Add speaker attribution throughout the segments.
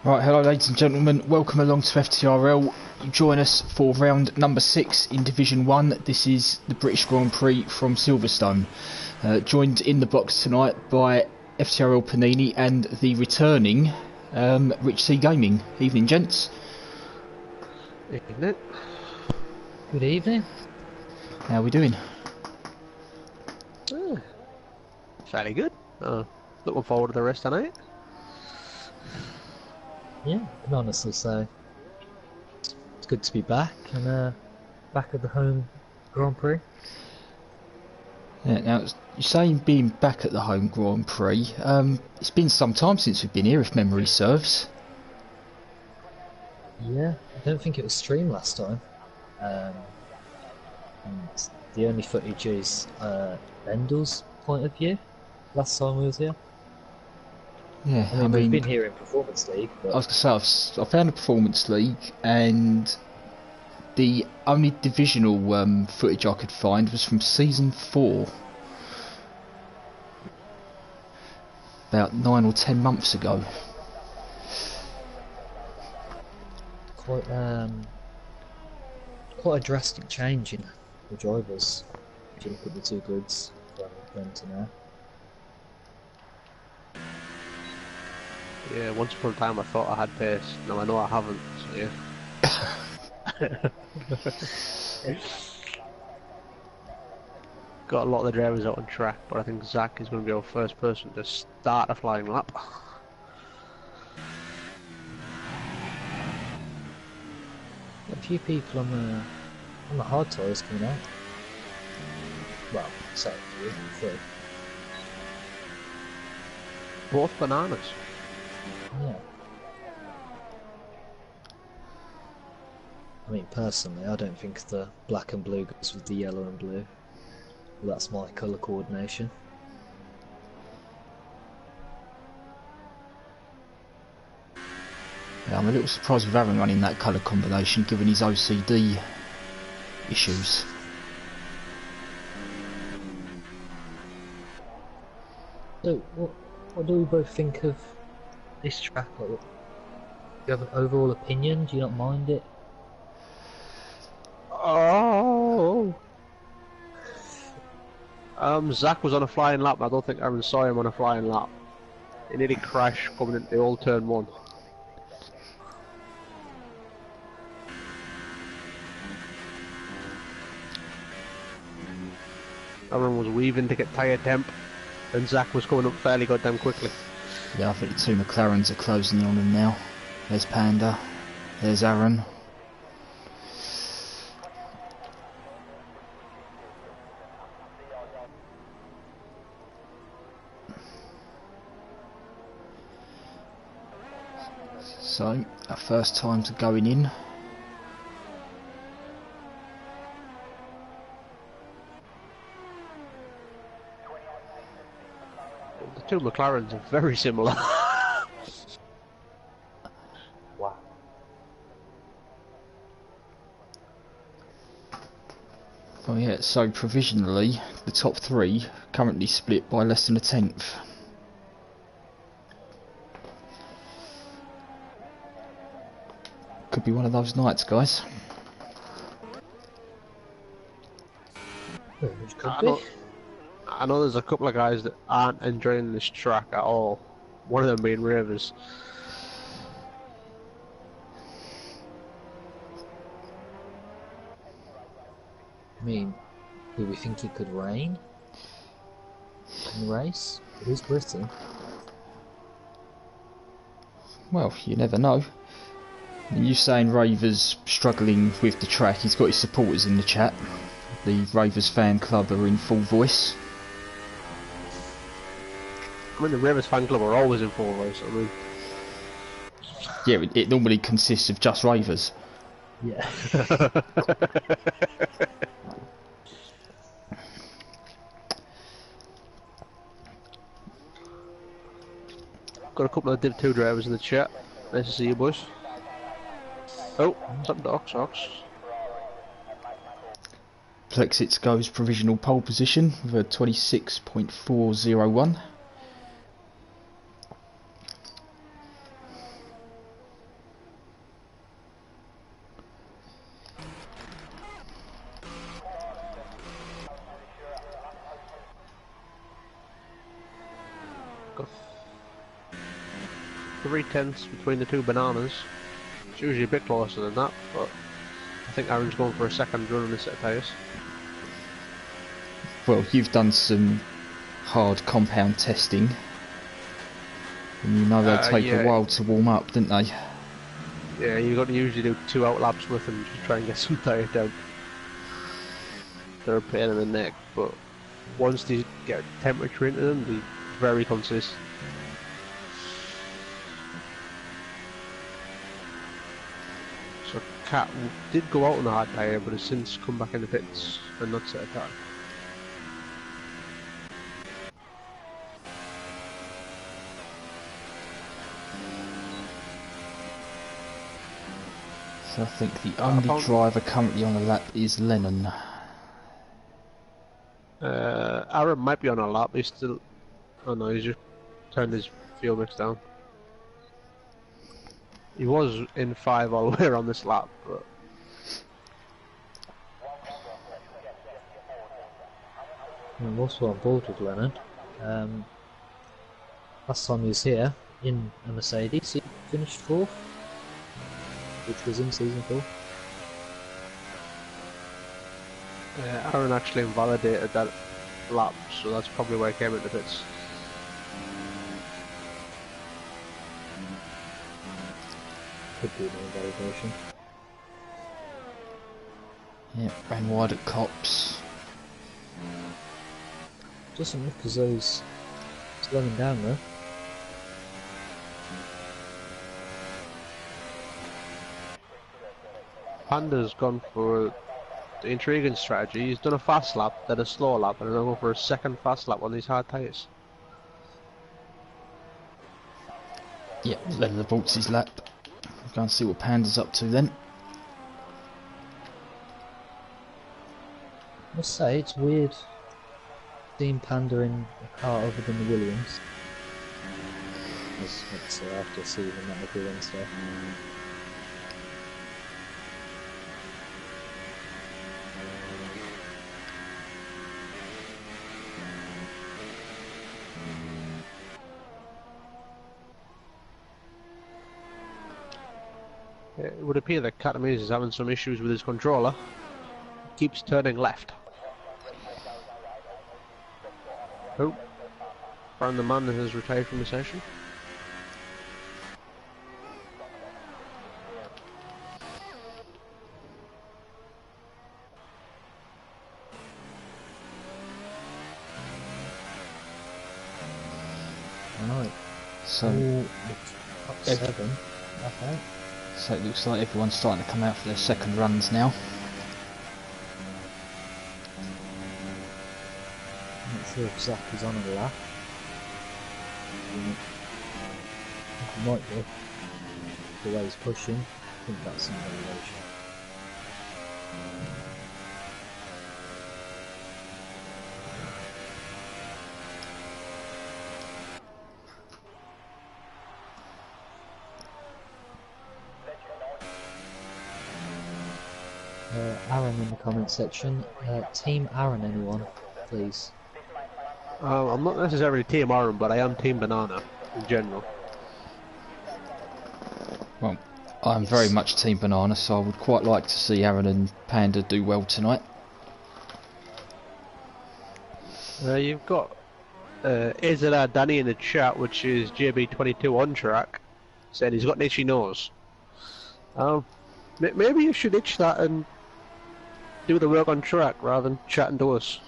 Speaker 1: Right, hello ladies and gentlemen, welcome along to FTRL. You join us for round number 6 in Division 1. This is the British Grand Prix from Silverstone. Joined in the box tonight by FTRL Panini and the returning Rich C Gaming. Evening, gents.
Speaker 2: Evening.
Speaker 3: Good evening.
Speaker 1: How are we doing?
Speaker 2: Fairly good. Looking forward to the rest of the night.
Speaker 3: Yeah, I can honestly say it's good to be back and back at the home Grand Prix.
Speaker 1: Yeah, now, you're saying being back at the home Grand Prix. It's been some time since we've been here, if memory serves.
Speaker 3: Yeah, I don't think it was streamed last time. And the only footage is Bendel's point of view last time we was here.
Speaker 1: Yeah,
Speaker 3: I mean, we've been here in Performance League, but
Speaker 1: I was going to say, I found a Performance League, and the only divisional footage I could find was from Season 4. About 9 or 10 months ago.
Speaker 3: quite a drastic change in the drivers. If you look at the two grids from then to now.
Speaker 2: Yeah, once upon a time I thought I had pace. Now I know I haven't, so yeah. Got a lot of the drivers out on track, but I think Zach is going to be our first person to start a flying lap.
Speaker 3: A few people on the hard tyres coming out. Well, sorry, three.
Speaker 2: Both bananas.
Speaker 3: Yeah. I mean, personally, I don't think the black and blue goes with the yellow and blue. Well, that's my colour coordination.
Speaker 1: Yeah, I'm a little surprised with Aaron running that colour combination, given his OCD issues.
Speaker 3: So, what do we both think of this track? Like, do you have an overall opinion? Do you not mind it?
Speaker 2: Oh! Zach was on a flying lap, and I don't think Aaron saw him on a flying lap. He nearly crashed coming into the old turn 1. Aaron was weaving to get tyre temp, and Zach was coming up fairly goddamn quickly.
Speaker 1: Yeah, I think the two McLarens are closing in on him now. There's Panda, there's Aaron. So, our first time to going in.
Speaker 2: The two McLarens are very similar.
Speaker 3: Wow.
Speaker 1: Oh yeah, so provisionally, the top three currently split by less than a tenth. Could be one of those nights, guys.
Speaker 3: Which could be.
Speaker 2: I know there's a couple of guys that aren't enjoying this track at all. One of them being Ravers.
Speaker 3: I mean, do we think it could rain in the race? It is Britain.
Speaker 1: Well, you never know. And you saying Ravers struggling with the track, he's got his supporters in the chat. The Ravers fan club are in full voice.
Speaker 2: I mean, the Ravers fan club are always in full voice. I mean,
Speaker 1: Yeah, it normally consists of just Ravers.
Speaker 3: Yeah.
Speaker 2: got a couple of Div 2 drivers in the chat. Nice to see you, boys. Oh, something to Ox.
Speaker 1: Plexits goes provisional pole position with a 26.401.
Speaker 2: got 3/10 between the two bananas. It's usually a bit closer than that, but I think Aaron's going for a second run on this set of tyres.
Speaker 1: Well, you've done some hard compound testing, and you know they take a while to warm up, don't they?
Speaker 2: Yeah, you've got to usually do 2 out laps with them to try and get some tyre down. They're a pain in the neck, but once they get temperature into them, they're very consistent. So Cat did go out on the hard tyre, but has since come back in the pits and not set a tyre.
Speaker 1: So I think the only driver currently on the lap is Lennon.
Speaker 2: Aaron might be on a lap, he's still... Oh no, he's just turned his fuel mix down. He was in 5 all the way around this lap, but...
Speaker 3: I'm also on board with Lennon. Last time he was here, in a Mercedes, he finished 4th, which was in season 4.
Speaker 2: Aaron actually invalidated that lap, so that's probably why he came into pits.
Speaker 3: Could be an invalidation.
Speaker 1: Yeah, ran wide at Cops.
Speaker 3: Doesn't look as though he's slowing down though.
Speaker 2: Panda's gone for the intriguing strategy. He's done a fast lap, then a slow lap, and then going for a second fast lap on these hard tyres.
Speaker 1: Yeah, Lennon aborts his lap. We'll go and see what Panda's up to then.
Speaker 3: I must say, it's weird seeing Panda in a car other than the Williams. Let's say after seeing that McLaren stuff.
Speaker 2: It would appear that Katamise is having some issues with his controller. Keeps turning left. Oh, found the man that has retired from the session.
Speaker 3: Right.
Speaker 1: So,
Speaker 3: Up 7. Okay.
Speaker 1: so it looks like everyone's starting to come out for their second runs now.
Speaker 3: I'm not sure if Zach is on a lap. He might be. The way he's pushing, I think that's an elevation. Aaron in the comment section. Team Aaron, anyone, please.
Speaker 2: I'm not necessarily Team Aaron, but I am Team Banana in general.
Speaker 1: Well, I'm very much Team Banana, so I would quite like to see Aaron and Panda do well tonight.
Speaker 2: You've got Izala Danny in the chat, which is JB22 on track, said he's got an itchy nose. Maybe you should itch that and do the work on track rather than chatting to us.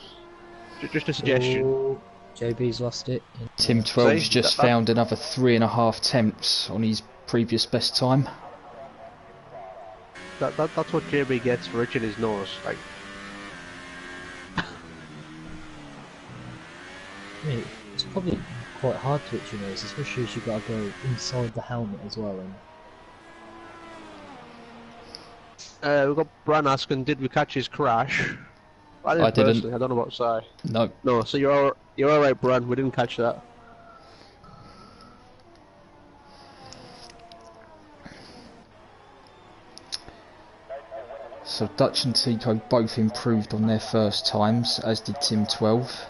Speaker 2: Just a suggestion.
Speaker 3: Oh, JB's lost it.
Speaker 1: Tim 12's just found another 3.5 tenths on his previous best time.
Speaker 2: That's what JB gets for itching his nose. Like,
Speaker 3: I mean, it's probably quite hard to itch your nose, especially as you've got to go inside the helmet as well. And
Speaker 2: we've got Bran asking, did we catch his crash? I
Speaker 1: didn't.
Speaker 2: Personally, I don't know about Si.
Speaker 1: No.
Speaker 2: No, so you're alright, Bran. We didn't catch that.
Speaker 1: So Dutch and Tico both improved on their first times, as did Tim 12.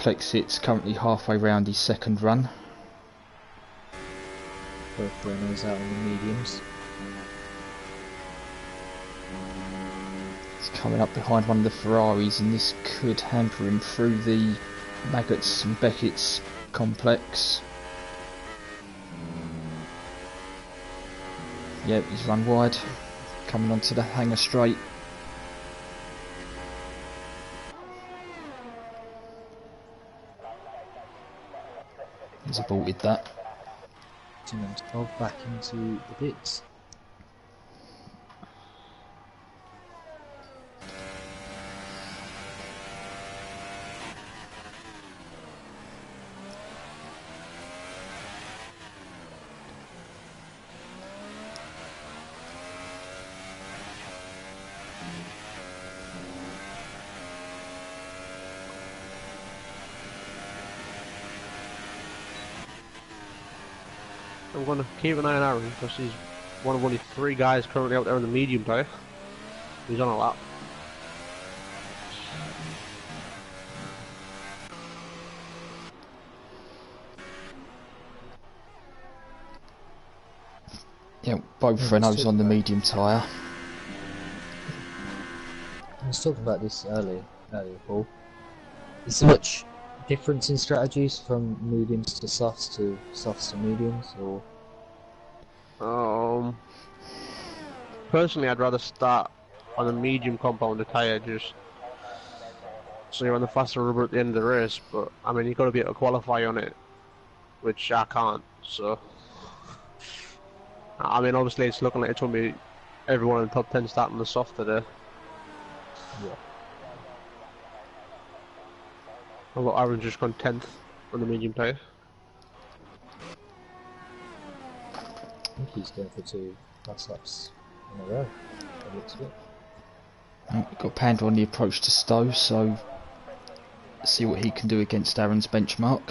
Speaker 1: Plexit's currently halfway round his second run.
Speaker 3: Both Renaults out on the mediums.
Speaker 1: He's coming up behind one of the Ferraris, and this could hamper him through the Maggots and Beckett's complex. Yep, he's run wide, coming onto the hangar straight. He's aborted that.
Speaker 3: 12 back into the bits.
Speaker 2: I'm going to keep an eye on Aaron because he's one of only 3 guys currently out there in the medium tyre. He's on a lap.
Speaker 1: Yeah, both Renaults on the medium tyre.
Speaker 3: I was talking about this earlier, Paul. Is there much difference in strategies from mediums to softs to mediums, or?
Speaker 2: Personally, I'd rather start on a medium compound tyre just so you're on the faster rubber at the end of the race. But I mean, you've got to be able to qualify on it, which I can't. So, I mean, obviously, it's looking like it's going to be everyone in the top 10 starting the soft today.
Speaker 3: Yeah.
Speaker 2: I've got Aaron just gone 10th on the medium tyre.
Speaker 3: I think he's going for 2 last laps in a row. That looks good.
Speaker 1: We've got Panda on the approach to Stowe, so see what he can do against Aaron's benchmark.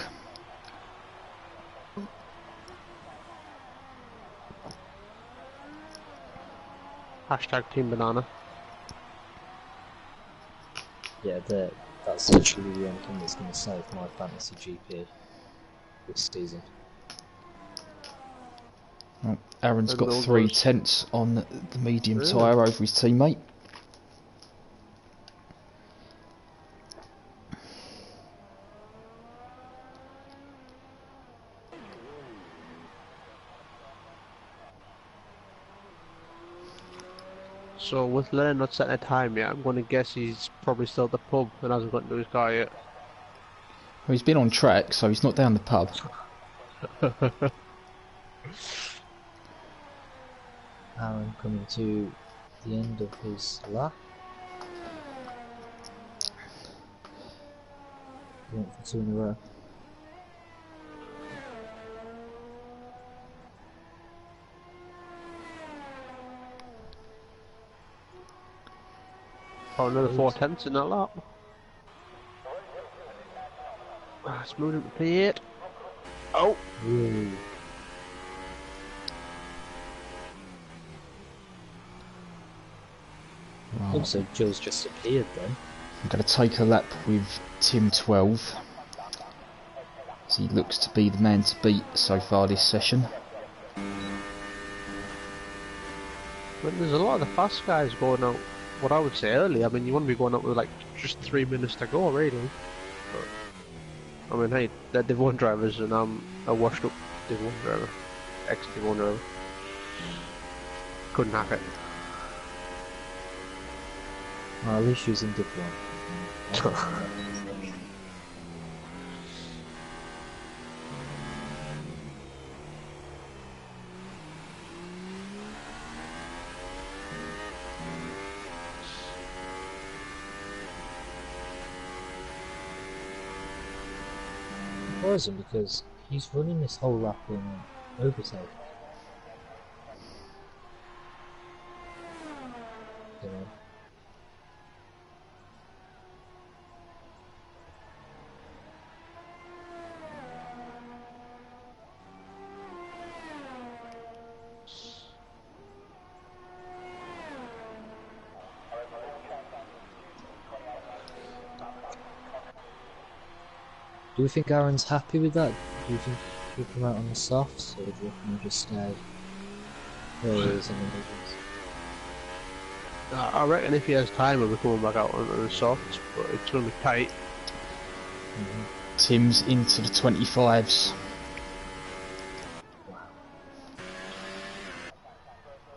Speaker 2: Hashtag Team Banana.
Speaker 3: Yeah, that's literally the only thing that's going to save my fantasy GP this season.
Speaker 1: Well, Aaron's got 3 tenths on the medium tyre over his teammate.
Speaker 2: So with Lennon not setting a time yet, I'm going to guess he's probably still at the pub and hasn't got into his car yet.
Speaker 1: Well, he's been on track, so he's not down the pub.
Speaker 3: Aaron coming to the end of his lap. He went for 2 in a row.
Speaker 2: Probably another 4 tenths in that lap. Smooth into the P8. Oh!
Speaker 3: Ooh.
Speaker 1: Right.
Speaker 3: Also, Joe's just appeared then.
Speaker 1: I'm going to take a lap with Tim 12. So he looks to be the man to beat so far this session.
Speaker 2: But there's a lot of the fast guys going out, what I would say early. I mean, you want to be going out with like just 3 minutes to go, really. But, I mean, hey, they're Div1 drivers and I'm a washed up Div1 driver. Ex-Div1 driver. Couldn't hack it.
Speaker 3: Well, at least she was in Div1. Surprising because he's running this whole lap in overtake. You know. Do you think Aaron's happy with that? Do you think he'll come out on the softs, or do you reckon he'll just stay where he is in the mediums?
Speaker 2: I reckon if he has time, he'll be coming back out on the softs, but it's going to be tight.
Speaker 1: Tim's into the 25s.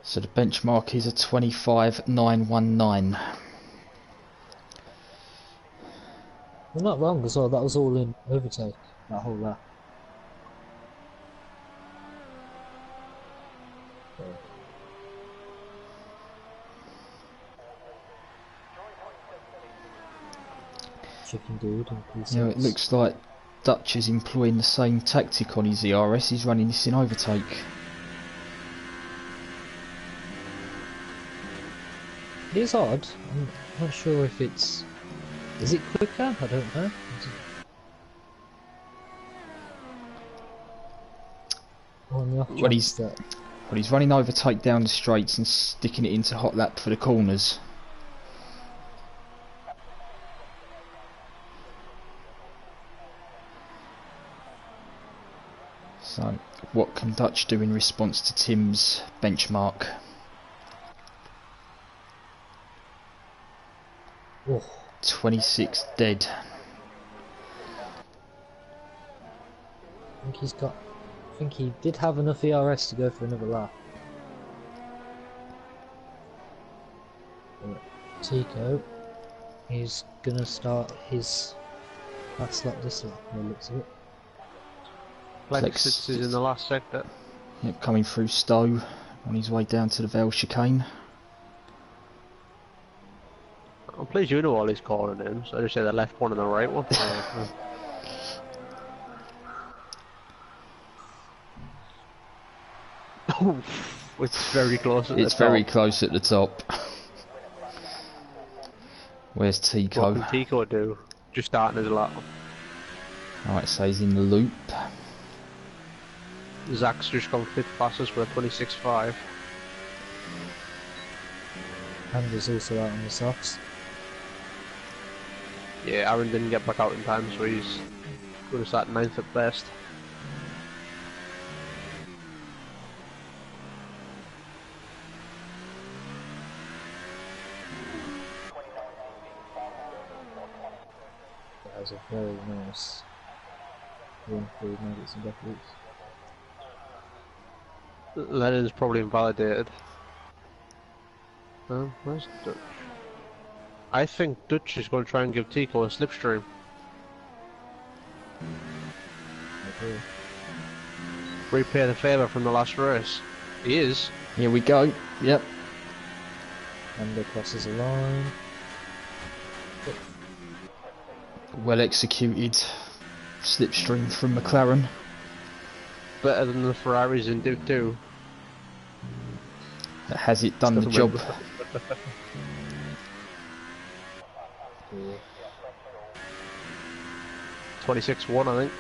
Speaker 1: So the benchmark is a 25.919.
Speaker 3: Well, not wrong as well, that was all in overtake, that whole lap. Chicken dude and P6.
Speaker 1: Yeah, it looks like Dutch is employing the same tactic on his ERS. He's running this in overtake.
Speaker 3: It is odd. I'm not sure if it's... Is it quicker? I don't know. On the off
Speaker 1: Well,
Speaker 3: chance that...
Speaker 1: Well, he's running overtake down the straights and sticking it into hot lap for the corners. So, what can Dutch do in response to Tim's benchmark?
Speaker 3: Oh.
Speaker 1: 26 dead.
Speaker 3: I think he did have enough ERS to go for another lap. But Tico, he's gonna start his last lap this lap, by the looks of it.
Speaker 2: Flex is in the last sector.
Speaker 1: Yep, coming through Stowe on his way down to the Vale chicane.
Speaker 2: I'm pleased you know all these calling names. I just say the left one and the right one. Oh, it's very close at the top.
Speaker 1: It's very close at the top. Where's Tico?
Speaker 2: What can Tico do? Just starting his lap.
Speaker 1: Alright, so he's in the loop.
Speaker 2: Zach's just gone fifth fastest with a 26.5.
Speaker 3: Andrew's also out on the softs.
Speaker 2: Yeah, Aaron didn't get back out in time, so he's going to start 9th at best.
Speaker 3: That was a very nice run through nuggets and buckets.
Speaker 2: Lennon's probably invalidated. Where's Dutch? I think Dutch is going to try and give Tico a slipstream.
Speaker 3: Okay.
Speaker 2: Repay the favour from the last race. He is.
Speaker 1: Here we go. Yep.
Speaker 3: Ando crosses a line.
Speaker 1: Well executed slipstream from McLaren.
Speaker 2: Better than the Ferraris in Div 2.
Speaker 1: Has it done the job?
Speaker 2: 26-1, I think.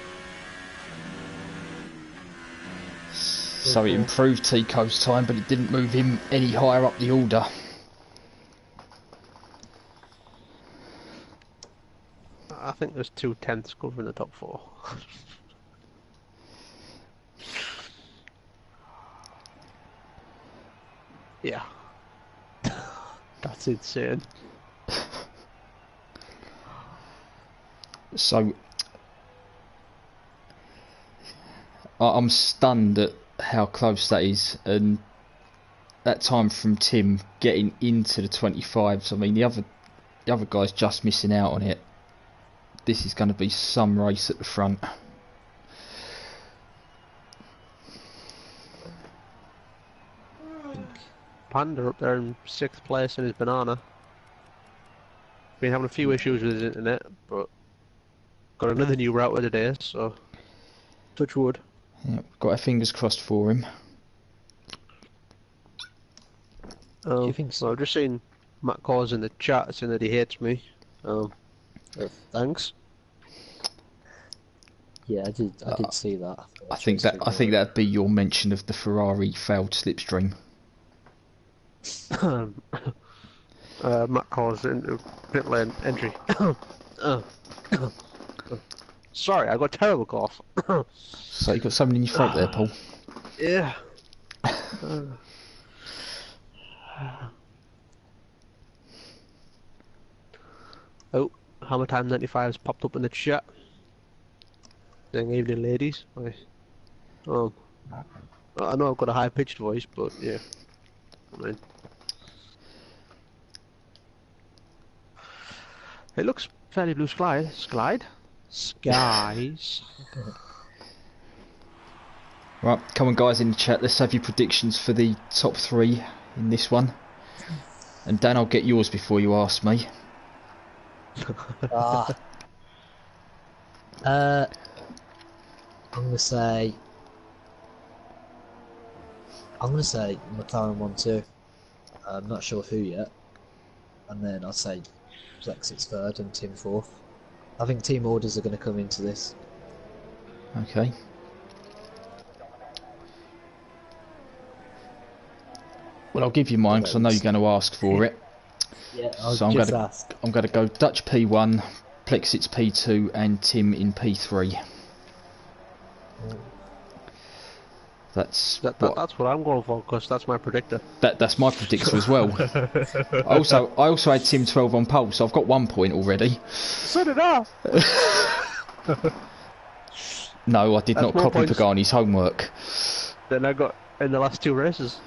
Speaker 1: So it improved Tico's time, but it didn't move him any higher up the order.
Speaker 2: I think there's 2/10 covering the top 4. Yeah. That's insane.
Speaker 1: So I'm stunned at how close that is, and that time from Tim getting into the 25s. I mean, the other guy's just missing out on it. This is going to be some race at the front.
Speaker 2: Panda up there in 6th place in his banana. Been having a few issues with his internet, but got another new router today, so touch wood.
Speaker 1: Yeah, got our fingers crossed for him.
Speaker 3: Do you think so?
Speaker 2: I've just seen Matt Cause in the chat saying that he hates me. Thanks.
Speaker 3: Yeah, I did see that.
Speaker 1: I think that'd be your mention of the Ferrari failed slipstream.
Speaker 2: Matt Cause into pit lane entry. Sorry, I got a terrible cough.
Speaker 1: So you got something in your throat there, Paul.
Speaker 2: Yeah. Oh, Hammer Time 95 has popped up in the chat. Saying evening, ladies. Um, I know I've got a high pitched voice, but yeah. I mean, it looks fairly blue skies.
Speaker 1: Right, come on guys in the chat, let's have your predictions for the top 3 in this one. And Dan, I'll get yours before you ask me.
Speaker 3: Ah. I'm gonna say McLaren 1-2. I'm not sure who yet. And then I'll say Plexit's third and Tim fourth. I think team orders are going to come into this.
Speaker 1: Okay. Well, I'll give you mine because I know you're going to ask for it.
Speaker 3: Yeah, I'll
Speaker 1: so
Speaker 3: just ask.
Speaker 1: I'm going to go Dutch P1, Plexit's P2 and Tim in P3. That's
Speaker 2: what I'm going for, because that's my predictor.
Speaker 1: That's my predictor as well. I also had Tim 12 on pole, so I've got 1 point already.
Speaker 2: So did I.
Speaker 1: No, I did not copy
Speaker 2: points
Speaker 1: Pagani's homework.
Speaker 2: Then I got in the last 2 races.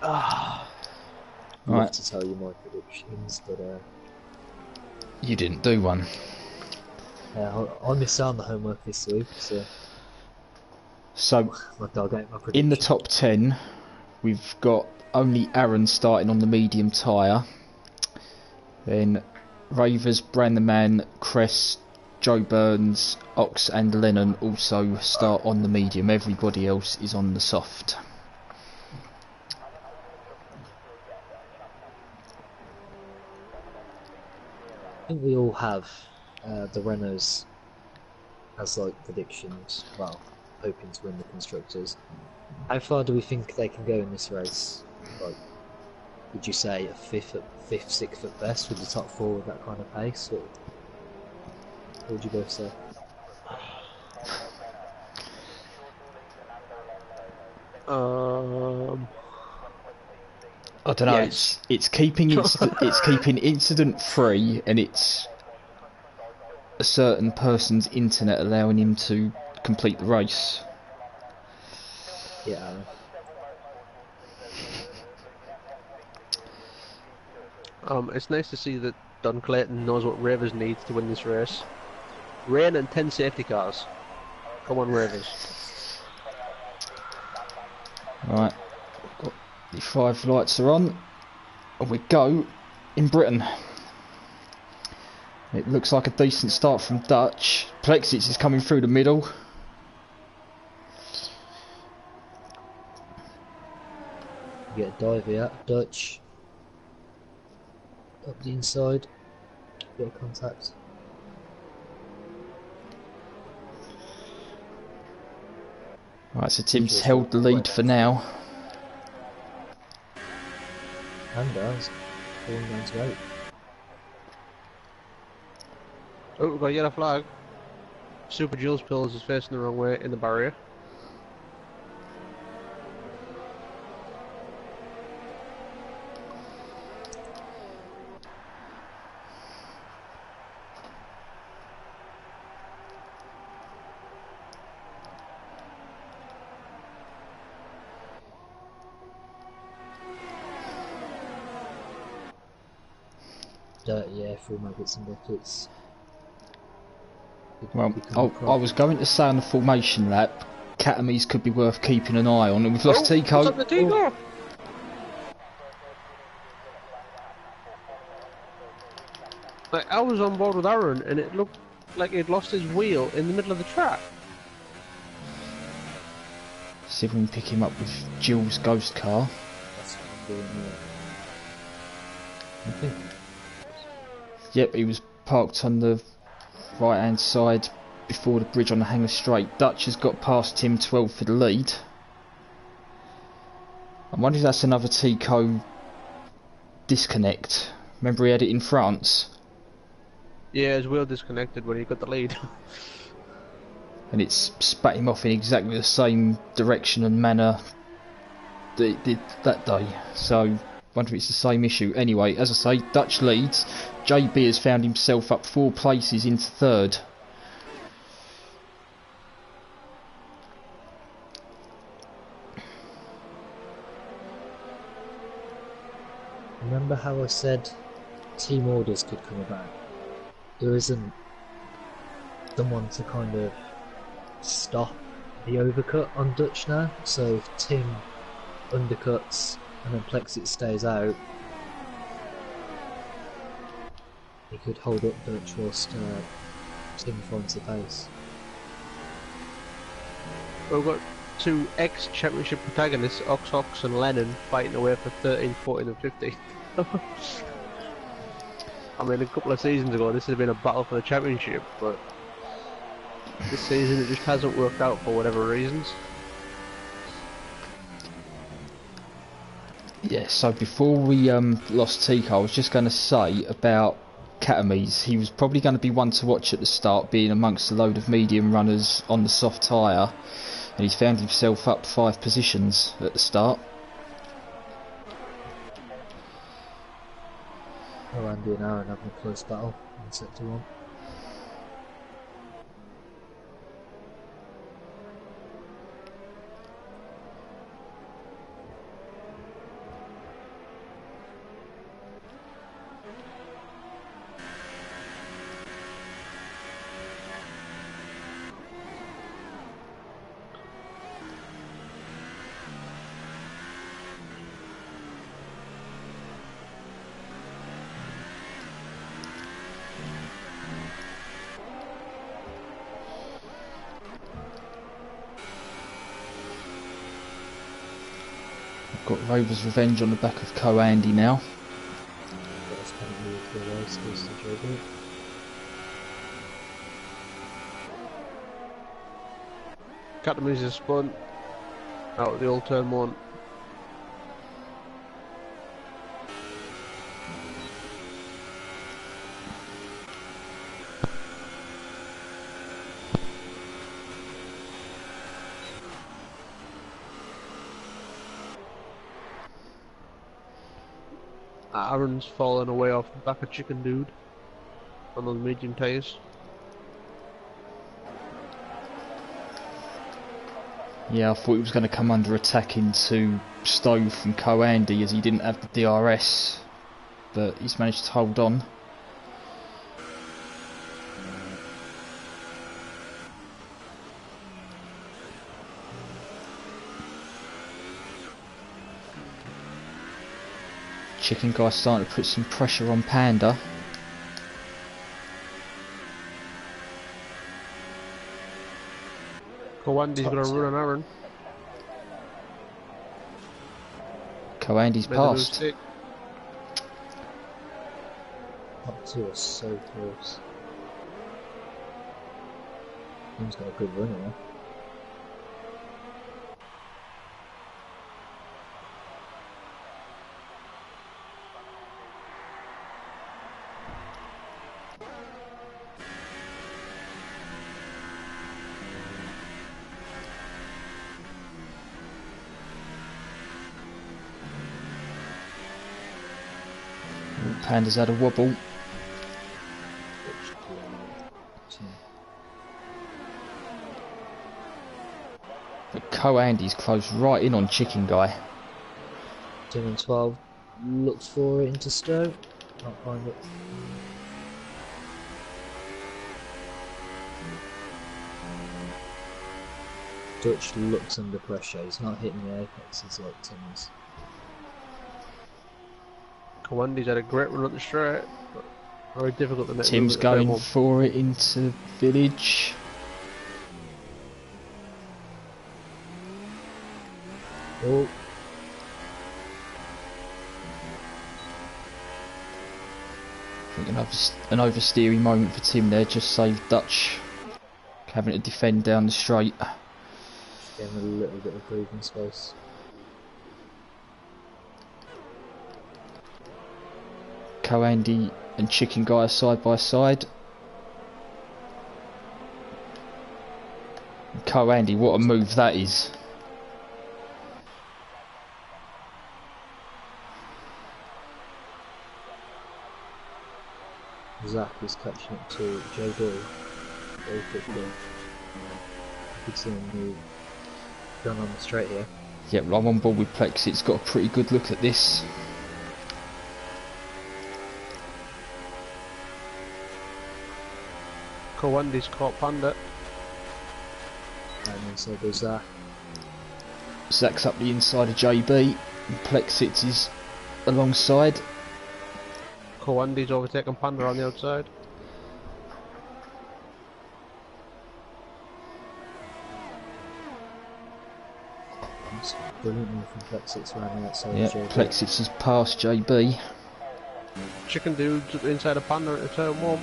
Speaker 3: I'd love to tell you my predictions, but
Speaker 1: you didn't do one.
Speaker 3: Yeah, I missed out on the homework this week, so
Speaker 1: in the top 10, we've got only Aaron starting on the medium tyre. Then Ravers, Branderman, Cress, Joe Burns, Ox and Lennon also start on the medium. Everybody else is on the soft.
Speaker 3: I think we all have the Renaults as like predictions, well, hoping to win the Constructors. How far do we think they can go in this race? Like, would you say a fifth, sixth at best with the top 4 with that kind of pace, or what would you both say?
Speaker 1: I don't know.
Speaker 2: Yes.
Speaker 1: It's keeping incident free, and it's a certain person's internet allowing him to complete the race.
Speaker 3: Yeah, Aaron.
Speaker 2: It's nice to see that Don Clayton knows what Ravers needs to win this race. Rain and 10 safety cars. Come on, Ravers.
Speaker 1: Right, the 5 lights are on, and we go in Britain. It looks like a decent start from Dutch. Plexits is coming through the middle.
Speaker 3: You get a dive here, Dutch. Up the inside. Bit of contact.
Speaker 1: Right, so Tim's held the lead for now.
Speaker 3: And does. Falling down to 8.
Speaker 2: Oh, we've got a yellow flag. Super Jules Pills is facing the wrong way in the barrier.
Speaker 3: Yeah, full maggots and buckets.
Speaker 1: Well, I was going to say on the formation lap, Catamies could be worth keeping an eye on, and we've lost Tico.
Speaker 2: What's up with Tico? Like, I was on board with Aaron, and it looked like he'd lost his wheel in the middle of the track.
Speaker 1: See if we can pick him up with Jill's ghost car.
Speaker 3: That's what I'm doing here. I think.
Speaker 1: Yep, he was parked on the right hand side before the bridge on the Hanger Straight. Dutch has got past Tim 12 for the lead. I wonder if that's another Tico disconnect. Remember he had it in France?
Speaker 2: Yeah, his wheel disconnected when he got the lead.
Speaker 1: And it's spat him off in exactly the same direction and manner that it did that day. So, wonder if it's the same issue. Anyway, as I say, Dutch leads. JB has found himself up 4 places into 3rd.
Speaker 3: Remember how I said team orders could come about? There isn't someone to kind of stop the overcut on Dutch now, so if Tim undercuts and then Plexit stays out, he could hold up Dutch whilst Tim finds the pace.
Speaker 2: We've got 2 ex-championship protagonists, Ox and Lennon, fighting away for 13, 14 and 15. I mean, a couple of seasons ago this had been a battle for the championship, but this season it just hasn't worked out for whatever reasons.
Speaker 1: Yeah, so before we lost Tico, I was just going to say about Katames. He was probably going to be one to watch at the start, being amongst a load of medium runners on the soft tyre, and he's found himself up 5 positions at the start.
Speaker 3: Oh, Andy and Aaron having a close battle in Sector 1.
Speaker 1: Got Rover's Revenge on the back of Co-Andy now.
Speaker 3: That's kind of weird for a race, goes to JB.
Speaker 2: Katames is spun out of the old turn 1. Aaron's fallen away off the back of Chicken Dude on those medium tyres.
Speaker 1: Yeah, I thought he was going to come under attack into Stove from Co-Andy as he didn't have the DRS, but he's managed to hold on. Chicken Guy starting to put some pressure on Panda.
Speaker 2: Kawandi's gonna run on Aaron.
Speaker 1: Co-Andy's passed.
Speaker 3: Top 2 are so close. He's got a good run there.
Speaker 1: Panda's had a wobble. But Co-Andy's closed right in on Chicken Guy.
Speaker 3: 10 and 12 looks for it into Stowe. Can't find it. Dutch looks under pressure. He's not hitting the apex. He's like Tim's.
Speaker 2: Kawandi's had a great run up the straight, but very difficult to make.
Speaker 1: Tim's going for it into Village.
Speaker 3: Oh.
Speaker 1: I think an oversteering moment for Tim there, just saved Dutch having to defend down the straight.
Speaker 3: Getting a little bit of breathing space.
Speaker 1: Co-Andy and Chicken Guy are side by side. Co-Andy, what a move that is.
Speaker 3: Zach is catching up to JB very quickly. You could see him move going on the straight here.
Speaker 1: Yep, I'm on board with Plex. It's got a pretty good look at this.
Speaker 2: Coandy's caught Panda.
Speaker 3: And then so there's Zach.
Speaker 1: Zach's up the inside of JB. And Plex sits his alongside.
Speaker 2: Coandy's overtaken Panda on the outside.
Speaker 3: That's brilliant move from Plexits around the outside
Speaker 1: Yeah,
Speaker 3: of JB.
Speaker 1: Plexits has passed JB.
Speaker 2: Chicken Dude's up the inside of Panda at turn 1.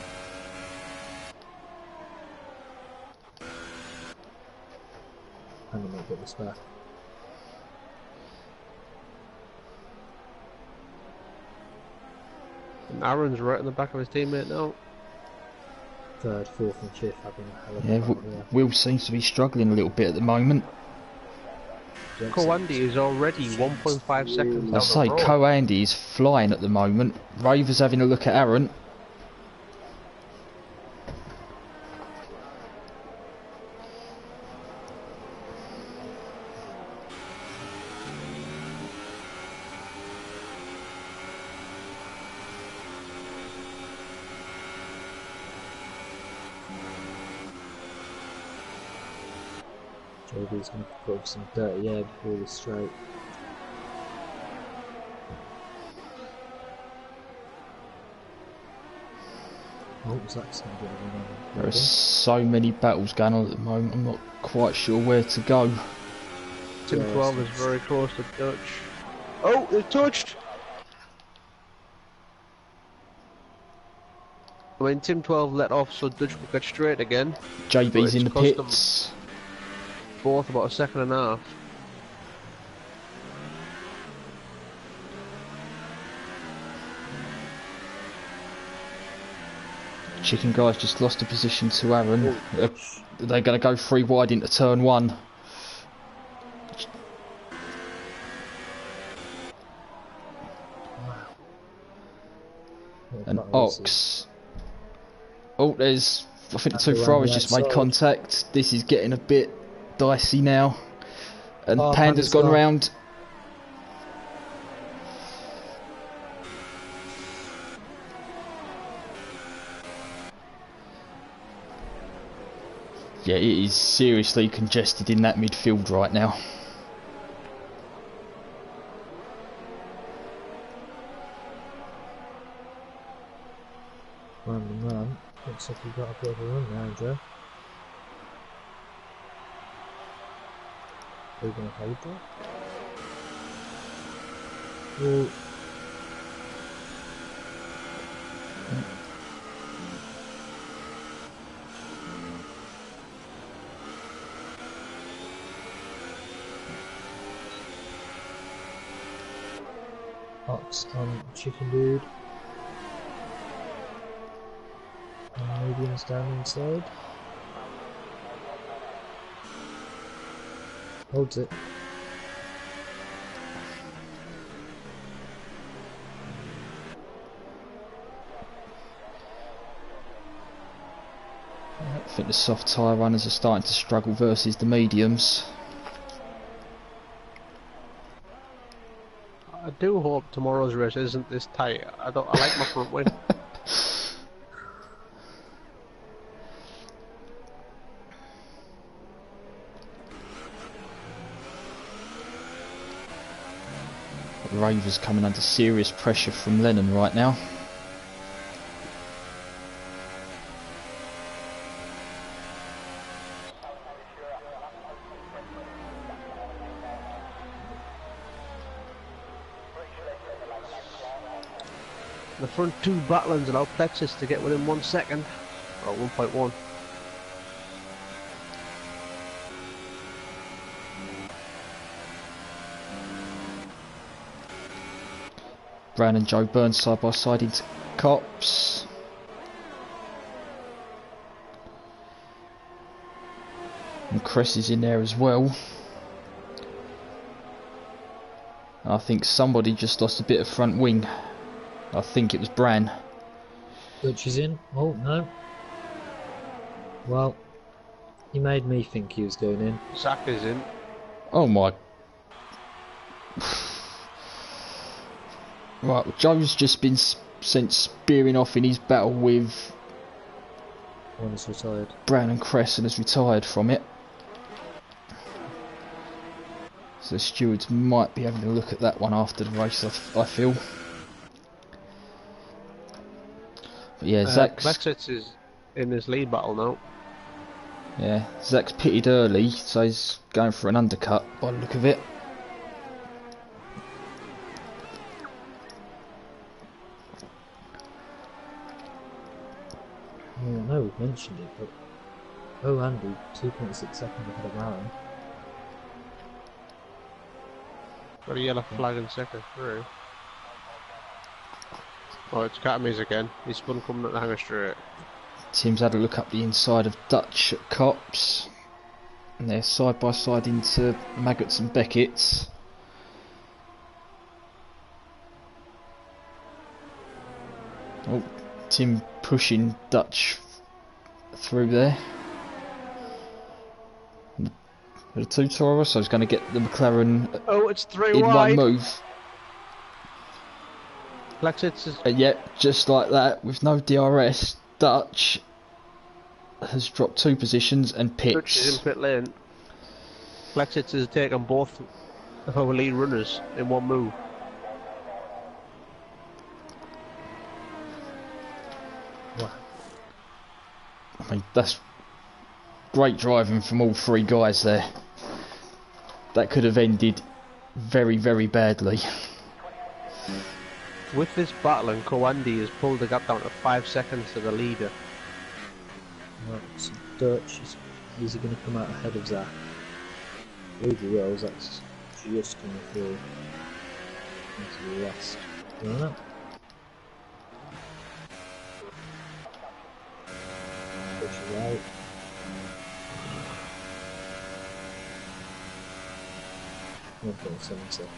Speaker 3: And then we'll get this back.
Speaker 2: And Aaron's right in the back of his teammate now.
Speaker 3: Third, fourth and fifth having a hell of a
Speaker 1: Yeah,
Speaker 3: battle here.
Speaker 1: Will seems to be struggling a little bit at the moment.
Speaker 2: Coandy is already 1.5 seconds
Speaker 1: I
Speaker 2: down
Speaker 1: say
Speaker 2: the road.
Speaker 1: Co-Andy is flying at the moment. Raver's having a look at Aaron.
Speaker 3: JB's going to put some dirty air before the straight. Oh, Zach's going to get a win on.
Speaker 1: There are so many battles going on at the moment, I'm not quite sure where to go.
Speaker 2: Tim 12 is very close to Dutch. Oh, they've touched! I mean, Tim 12 let off so Dutch will get straight again.
Speaker 1: JB's in the
Speaker 2: But it's cost them
Speaker 1: pits.
Speaker 2: both about a second and a half.
Speaker 1: Chicken Guy's just lost a position to Aaron. They're going to go 3 wide into turn 1. And Ox. Oh, there's. I think the two throwers just made contact. This is getting a bit dicey now. And Panda's gone round. Yeah, it is seriously congested in that midfield right now.
Speaker 3: Man. Looks like you've got a bit of a run now, Joe. Are you going to hold that? Well, Ox on Chicken Dude. Medium's down inside. Holds it.
Speaker 1: I think the soft tyre runners are starting to struggle versus the mediums.
Speaker 2: I do hope tomorrow's race isn't this tight. I like my front wing.
Speaker 1: Raver's coming under serious pressure from Lennon right now.
Speaker 2: The front two battlions allow Plexus to get within 1 second, or 1.1.
Speaker 1: Brown and Joe Burns side by side into Cops. And Cress is in there as well. I think somebody just lost a bit of front wing. I think it was Bran.
Speaker 3: Dutch is in. Oh, no. Well, he made me think he was going in.
Speaker 2: Zach is in.
Speaker 1: Oh my. Right, well, Joe's just been sent spearing off in his battle with
Speaker 3: One is retired.
Speaker 1: Brown and Cress and has retired from it. So the stewards might be having a look at that one after the race, I feel. But yeah, Zach's...
Speaker 2: Lexitz is in his lead battle now.
Speaker 1: Yeah, Zach's pitted early, so he's going for an undercut by the look of it.
Speaker 3: Well, I know we've mentioned it, but oh, Andy, 2.6 seconds ahead of Aaron.
Speaker 2: Got a yellow flag in second through. Oh, it's Catamies again. He's spun coming at the hanger straight.
Speaker 1: Tim's had a look up the inside of Dutch at Cops. And they're side by side into Maggots and Beckett's. Oh, Tim pushing Dutch through there. The two Toro, so he's going to get the McLaren
Speaker 2: Oh, it's three
Speaker 1: in
Speaker 2: wide.
Speaker 1: one move.
Speaker 2: Lexitz is...
Speaker 1: And yet, just like that, with no DRS, Dutch has dropped 2 positions and
Speaker 2: Dutch is in
Speaker 1: pits.
Speaker 2: pit lane. Lexitz has taken both of our lead runners in one move.
Speaker 3: Wow.
Speaker 1: I mean, that's great driving from all 3 guys there. That could have ended very, very badly.
Speaker 2: With this battle, and Kowandi has pulled the gap down to 5 seconds to the leader.
Speaker 3: Right, so Dutch is he going to come out ahead of Zach? Really well, Zach's just coming through into the west. You know that? Dutch is out. One point 7 seconds.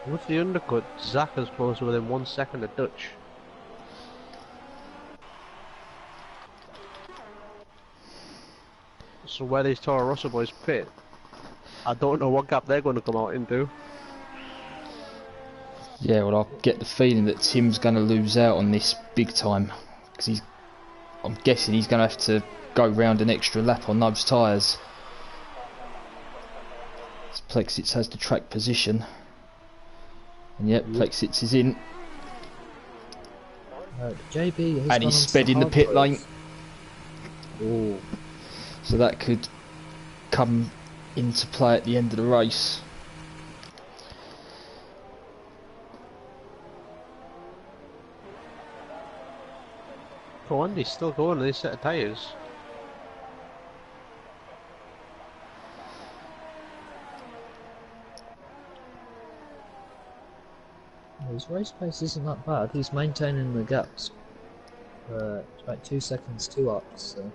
Speaker 2: With the undercut, Zach has closed within 1 second of Dutch. So where these Toro Rosso boys pit, I don't know what gap they're going to come out into.
Speaker 1: Yeah, well, I get the feeling that Tim's going to lose out on this big time. Because I'm guessing he's going to have to go round an extra lap on those tyres. Plexitz has the track position. And yep, Plexitz is in.
Speaker 3: JB
Speaker 1: And he's sped in the pit lane.
Speaker 3: Oh,
Speaker 1: So that could come into play at the end of the race.
Speaker 2: Kowandi's still going on this set of tyres.
Speaker 3: his race pace isn't that bad. He's maintaining the gaps. It's about 2 seconds, 2 arcs. So.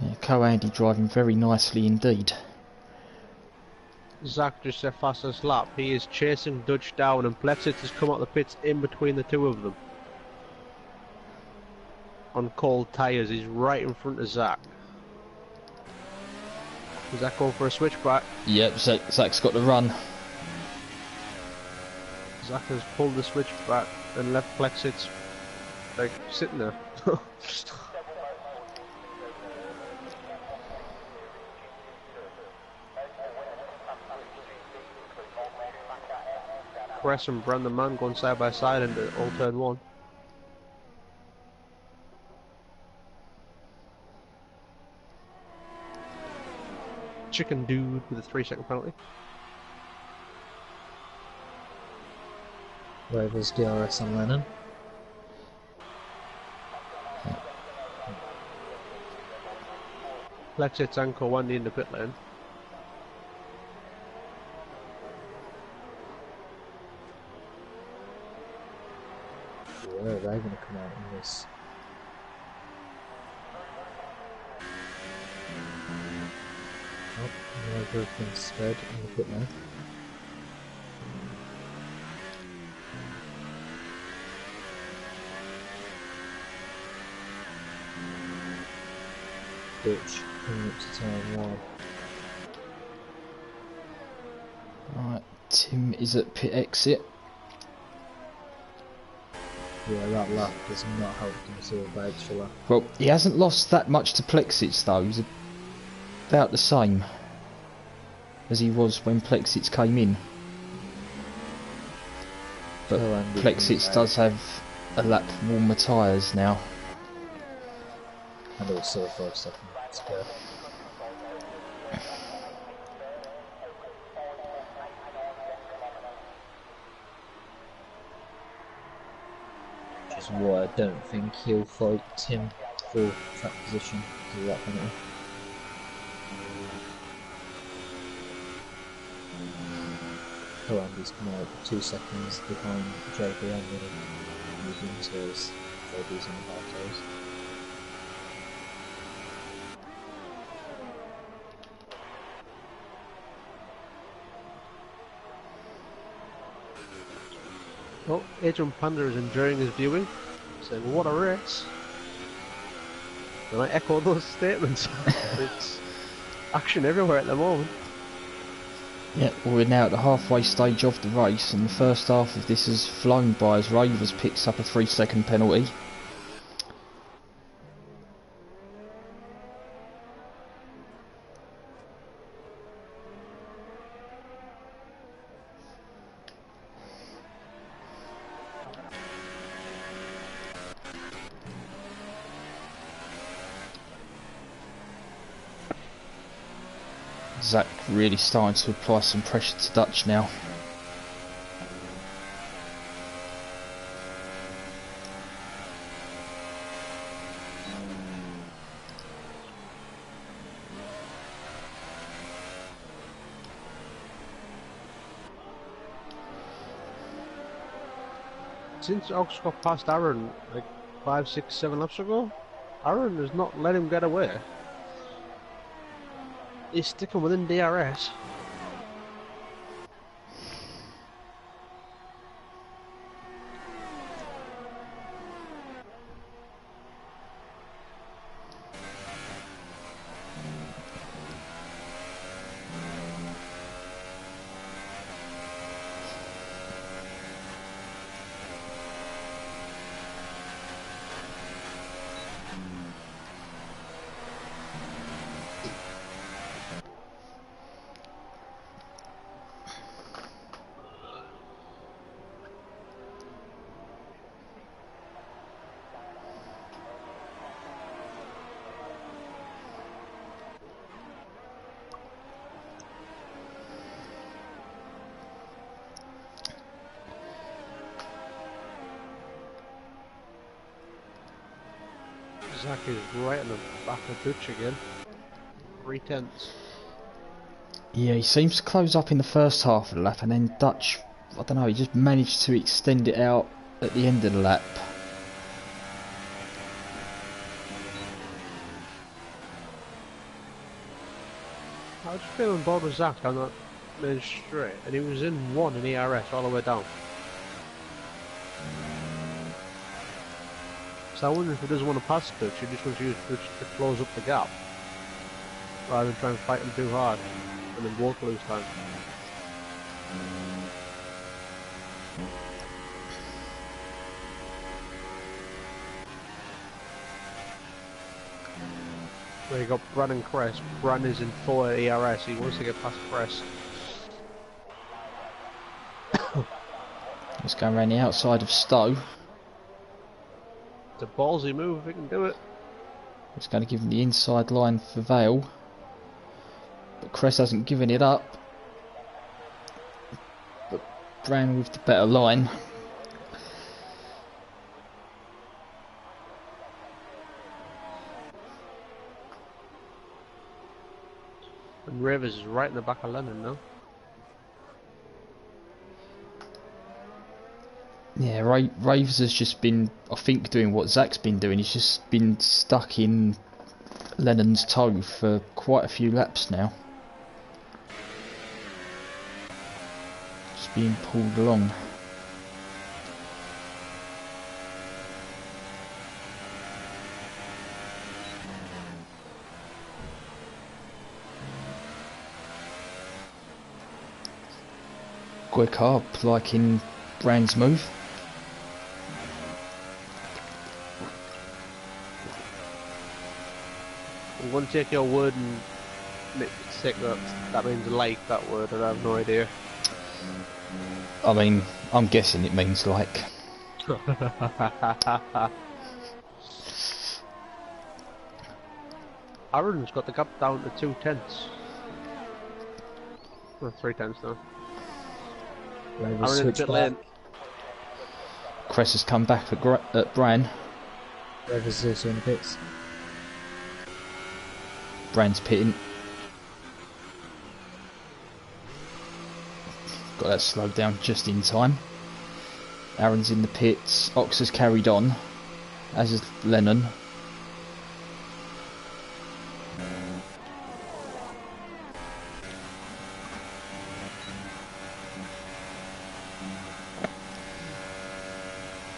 Speaker 1: Yeah, Co-Andy driving very nicely indeed.
Speaker 2: Zach just their fastest lap. He is chasing Dutch down, and Plexit has come out the pits in between the two of them. On cold tyres, he's right in front of Zach. Is Zach going for a switchback?
Speaker 1: Yep, Zach's got the run.
Speaker 2: Zach has pulled the switch back and left Plexit like sitting there. Cress and Brandon Mann going side by side into Old Turn 1. Chicken Dude with a 3-second penalty.
Speaker 3: Rovers DRS on Lennon.
Speaker 2: Plexit's and Kowandi in the pit lane.
Speaker 3: where are they going to come out in this? Oh, no, they've been sped in the pit now. Dutch coming up to turn 1.
Speaker 1: Right, Tim is at pit exit.
Speaker 3: Yeah, that lap does not help him to the extra lap.
Speaker 1: Well, he hasn't lost that much to Plexits though. He's about the same as he was when Plexits came in. But Plexits does have a lap warmer tyres now.
Speaker 3: And also a 5 second spare. Which is why I don't think he'll fight Tim for track position because of that penalty. Andy's come out 2 seconds behind JB and moving into his JB's on the hard toes.
Speaker 2: Well, Adrian Panda is enjoying his viewing, saying, "What a race!" And I echo those statements. It's action everywhere at the moment.
Speaker 1: Yeah, well, we're now at the halfway stage of the race, and the first half of this has flown by as Ravers picks up a 3-second penalty. Zach really starting to apply some pressure to Dutch now.
Speaker 2: Since Ox got past Aaron like 5, 6, 7 laps ago, Aaron has not let him get away. He's sticking within DRS. Zach is right in the back of Dutch again. 3/10.
Speaker 1: Yeah, he seems to close up in the first half of the lap, and then Dutch, I don't know, he just managed to extend it out at the end of the lap.
Speaker 2: I was feeling bored with Zach on that main straight, and he was in 1 in ERS all the way down. So I wonder if he doesn't want to pass Dutch, he just wants to use Dutch to close up the gap, rather than try and fight him too hard, and then both lose time. Where you got Bran and Cress. Bran is in 4 ERS, he wants to get past Cress.
Speaker 1: It's going around the outside of Stowe.
Speaker 2: It's a ballsy move if he can do it.
Speaker 1: It's going to give him the inside line for Vale. But Cress hasn't given it up. But Bran with the better line.
Speaker 2: And Rivers is right in the back of Lennon now.
Speaker 1: Yeah, Raves has just been, I think, doing what Zach's been doing. He's just been stuck in Lennon's toe for quite a few laps now. Just being pulled along. Quick up, like in Brand's move.
Speaker 2: I'm going to take your word and take that means like that word, and I have no idea.
Speaker 1: I mean, I'm guessing it means like.
Speaker 2: Aaron's got the gap down to 2/10. Well, 3/10 now. Aaron in a bit late.
Speaker 1: Cress has come back at Bran.
Speaker 3: Rovers also in the pits.
Speaker 1: Brand's pitting. Got that slowed down just in time. Aaron's in the pits. Ox has carried on, as is Lennon.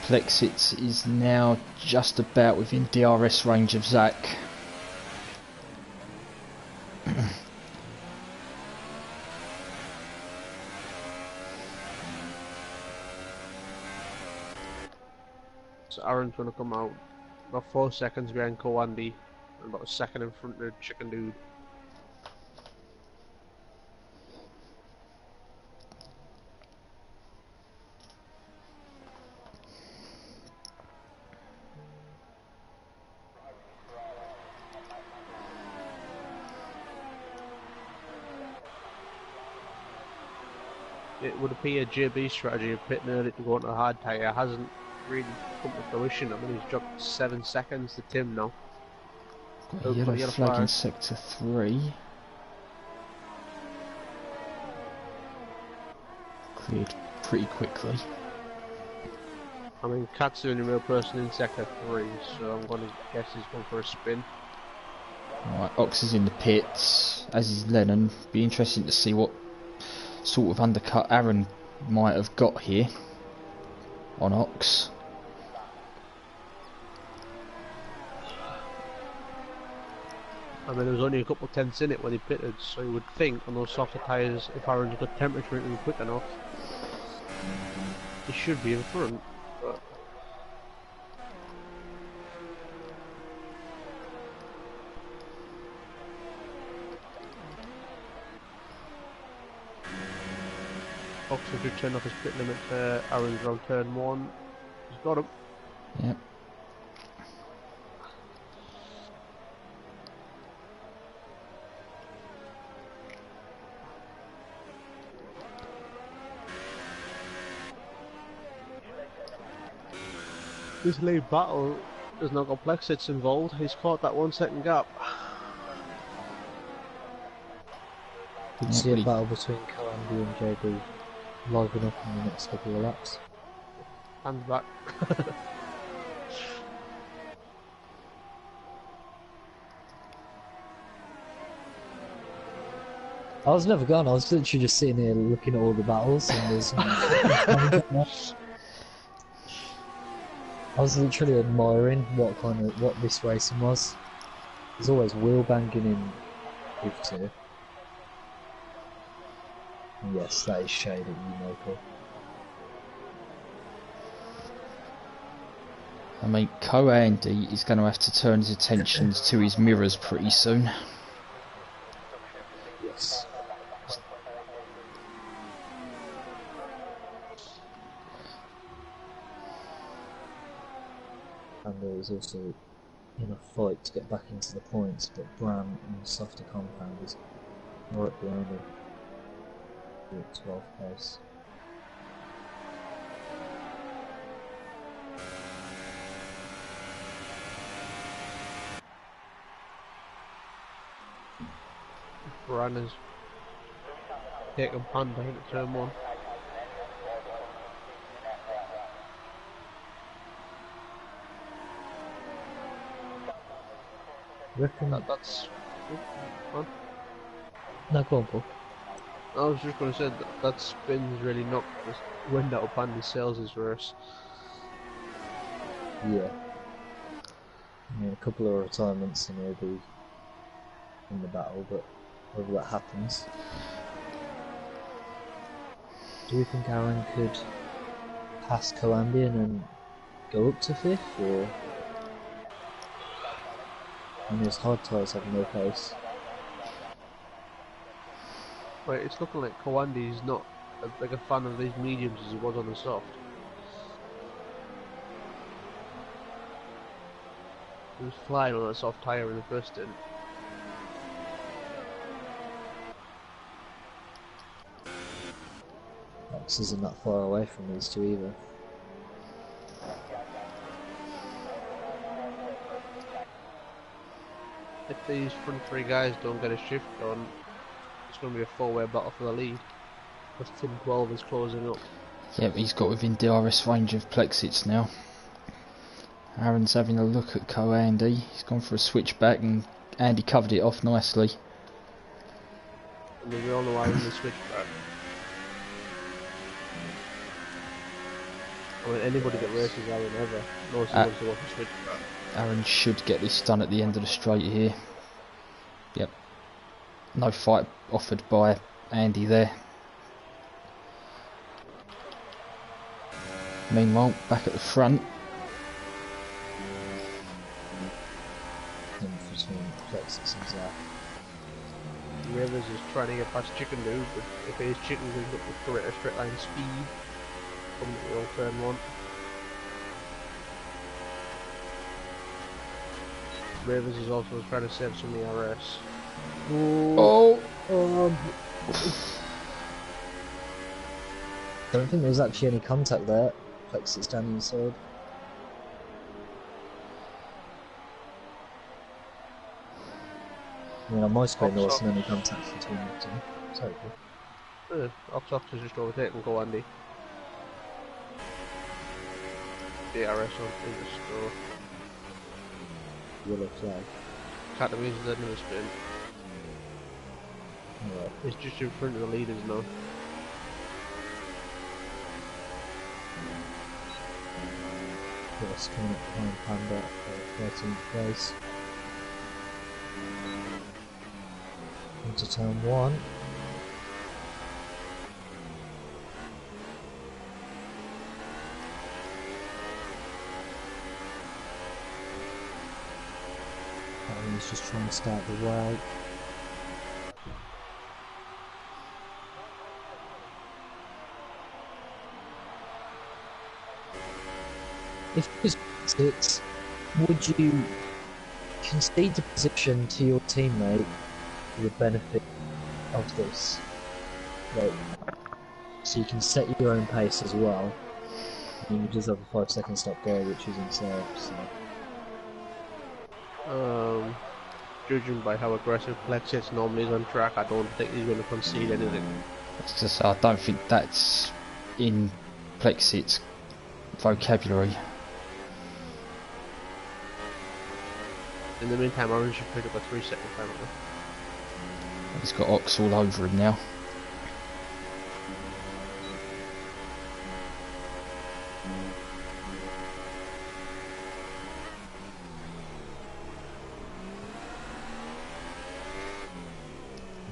Speaker 1: Plexit is now just about within DRS range of Zach.
Speaker 2: So Aaron's going to come out about 4 seconds behind Kowandi and about a second in front of Chicken Dude. It would appear JB's strategy of pitting early to go onto a hard tyre hasn't really come to fruition. I mean, he's dropped 7 seconds to Tim now.
Speaker 1: Got a yellow flag in sector 3. Cleared pretty quickly.
Speaker 2: I mean, Cat's the only real person in sector 3, so I'm going to guess he's going for a spin.
Speaker 1: Right, Ox is in the pits, as is Lennon. Be interesting to see what sort of undercut Aaron might have got here on Ox.
Speaker 2: I mean, there was only a couple of tenths in it when he pitted, so you would think on those softer tyres, if Aaron's got temperature in quick enough, he should be in front. But Oxford should turn off his pit limit to Aaron's around turn 1. He's got him.
Speaker 1: Yep.
Speaker 2: This lead battle has not got Plexits involved. He's caught that 1 second gap.
Speaker 3: You can see a battle between Kowandi and JB liven up in the next couple of laps.
Speaker 2: Hands back.
Speaker 3: I was never gone, I was literally just sitting here looking at all the battles and there's I was literally admiring what this racing was. There's always wheel banging in Div 2. Yes, that is shade at you, Michael.
Speaker 1: I mean, Kowandi is going to have to turn his attentions to his mirrors pretty soon.
Speaker 3: Yes. And there was also in a fight to get back into the points, but Bram and softer compound is right behind him. 12 pace.
Speaker 2: Runners taking Panda into turn 1.
Speaker 3: Reckon.
Speaker 2: That's. What?
Speaker 3: No, go on, Paul.
Speaker 2: I was just going to say that spin's really knocked the wind out of Panda's sails is worse.
Speaker 3: Yeah. A couple of retirements and he'll be in the battle, but whether that happens. Do you think Aaron could pass Coambi and then go up to 5th, or... And his hard tires have no pace.
Speaker 2: Right, it's looking like Kawandi's not as big a fan of these mediums as he was on the soft. He was flying on a soft tyre in the first stint.
Speaker 3: Max isn't that far away from these two either.
Speaker 2: If these front three guys don't get a shift on, it's going to be a four-way battle for the lead. Because Tim 12 is closing up.
Speaker 1: Yep, he's got within DRS range of Plexits now. Aaron's having a look at Andy. He's gone for a switch back and Andy covered it off nicely.
Speaker 2: And we all know Aaron will switch back. I mean, anybody that races Aaron ever knows he wants to watch a switch back.
Speaker 1: Aaron should get this done at the end of the straight here. Yep. No fight offered by Andy there. Meanwhile, back at the front.
Speaker 3: Between Plexus and Zach.
Speaker 2: Rivers is trying to get past Chicken Dude, but if his Chicken Dude's got the greater straight line speed, coming to the old turn one. Rivers is also trying to save some ERS.
Speaker 1: Oh!
Speaker 3: I don't think there was actually any contact there. Plexus down inside. I mean, on my screen there wasn't any contact between the two. Sorry, Paul.
Speaker 2: Ox has just overtaken Go Andy. DRS on in the store.
Speaker 3: Yellow flag.
Speaker 2: Academy's the end of the spin.
Speaker 3: Alright.
Speaker 2: It's just in front of the leaders now.
Speaker 3: Yes, coming up behind Panda at 13th place. Into turn 1. And he's just trying to start the way. If it was six, would you concede the position to your teammate for the benefit of this? Like, so you can set your own pace as well. And you just have a 5-second stop go, which is insane. So.
Speaker 2: Judging by how aggressive Plexus normally is on track, I don't think he's going to concede anything.
Speaker 1: I don't think that's in Plexit's vocabulary.
Speaker 2: In the meantime, Orange should pick up a 3-second penalty.
Speaker 1: He's got Ox all over him now.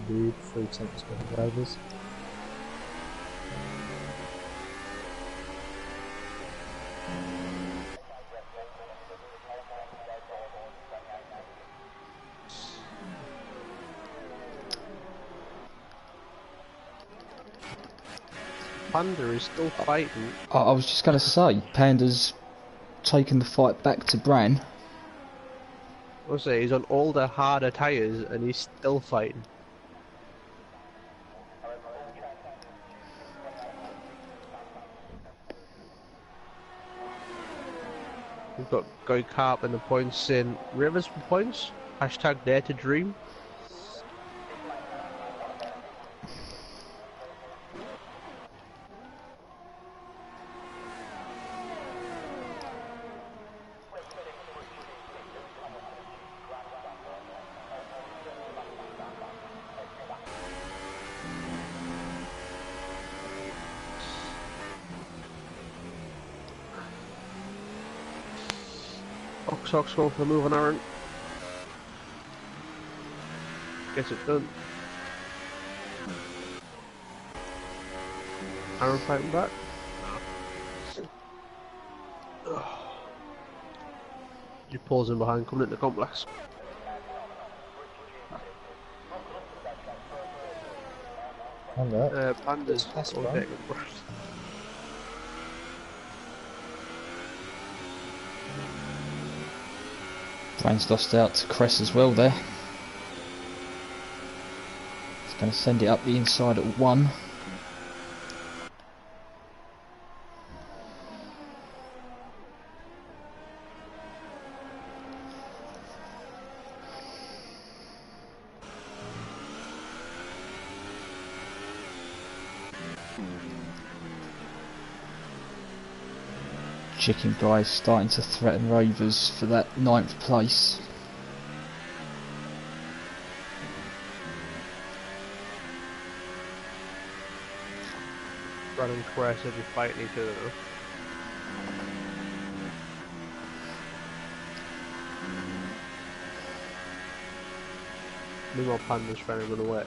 Speaker 3: Indeed, 3 attempts for the drivers.
Speaker 2: Panda is still fighting.
Speaker 1: I was just going to say, Panda's taken the fight back to Bran.
Speaker 2: I'll say he's on older, harder tyres and he's still fighting. We've got Guy Carp in the points saying Rivers for points. Hashtag dare to dream. Sox going for the move on Aaron. Gets it done. Aaron fighting back. He pulls in behind, coming into the complex.
Speaker 3: On that.
Speaker 2: Panda's
Speaker 3: That's
Speaker 2: overtaking
Speaker 3: fine.
Speaker 2: first.
Speaker 1: Brain's lost out to Cress as well there. It's going to send it up the inside at 1. Chicken guys starting to threaten Rovers for that 9th place.
Speaker 2: Brad and Cress will be fighting each other now. Meanwhile, Panda's trying to run away.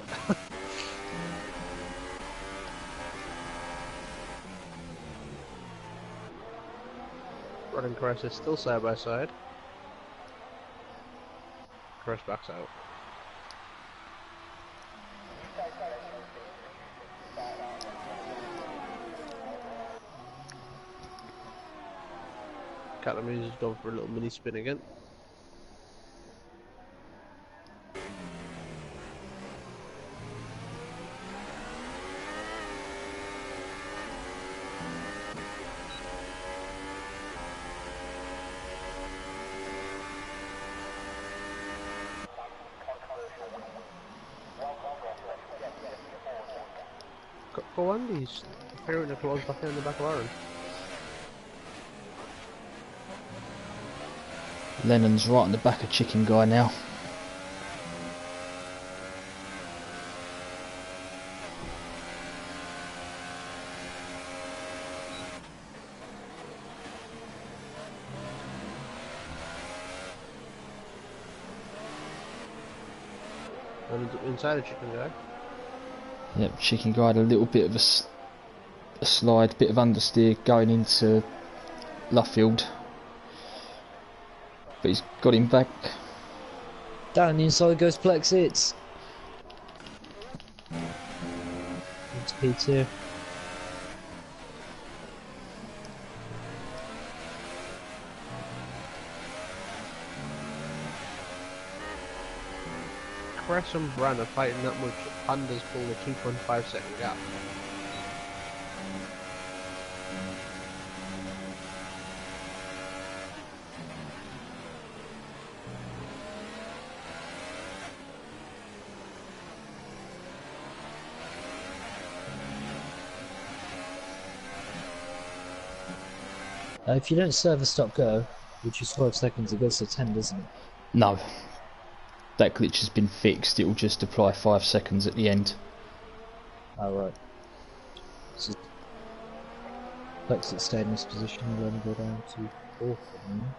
Speaker 2: Brad and Cress is still side by side. Cress backs out. Catamese has gone for a little mini spin again. Go Andy's appearing to close back in the back of Aaron.
Speaker 1: Lennon's right on the back of Chicken Guy now.
Speaker 2: And inside the Chicken Guy.
Speaker 1: Yep, Chicken Guy had a little bit of a slide, bit of understeer going into Luffield. But he's got him back.
Speaker 3: Down the inside goes Plexit. It's P2.
Speaker 2: Cress and Bran are fighting that much. Panda's pulled a 2.5-second gap.
Speaker 3: If you don't serve a stop go, which is 5 seconds, it goes to 10, doesn't it?
Speaker 1: No. That glitch has been fixed, it will just apply 5 seconds at the end.
Speaker 3: Oh, right. So, Plexit stay in this position, will only go down to 4th at the moment.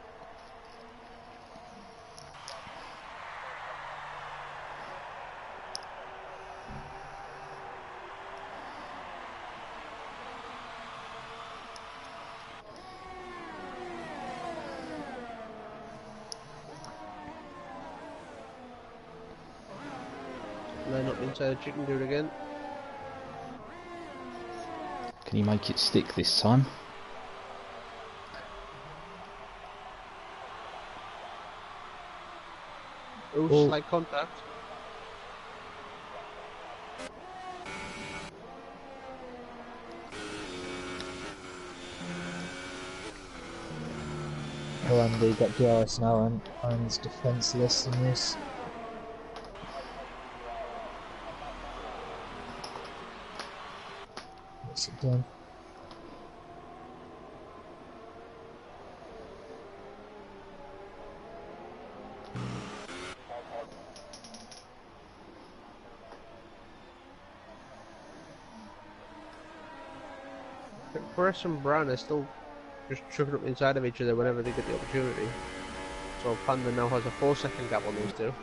Speaker 2: Line up inside the Chicken, do it again.
Speaker 1: Can he make it stick this time?
Speaker 2: Oh,
Speaker 3: Oh.
Speaker 2: slight contact.
Speaker 3: Oh, and they got DRS now, and Aaron's defenceless in this. What's it done?
Speaker 2: Cress and Bran are still just chucking up inside of each other whenever they get the opportunity. So Panda now has a 4-second gap on those two.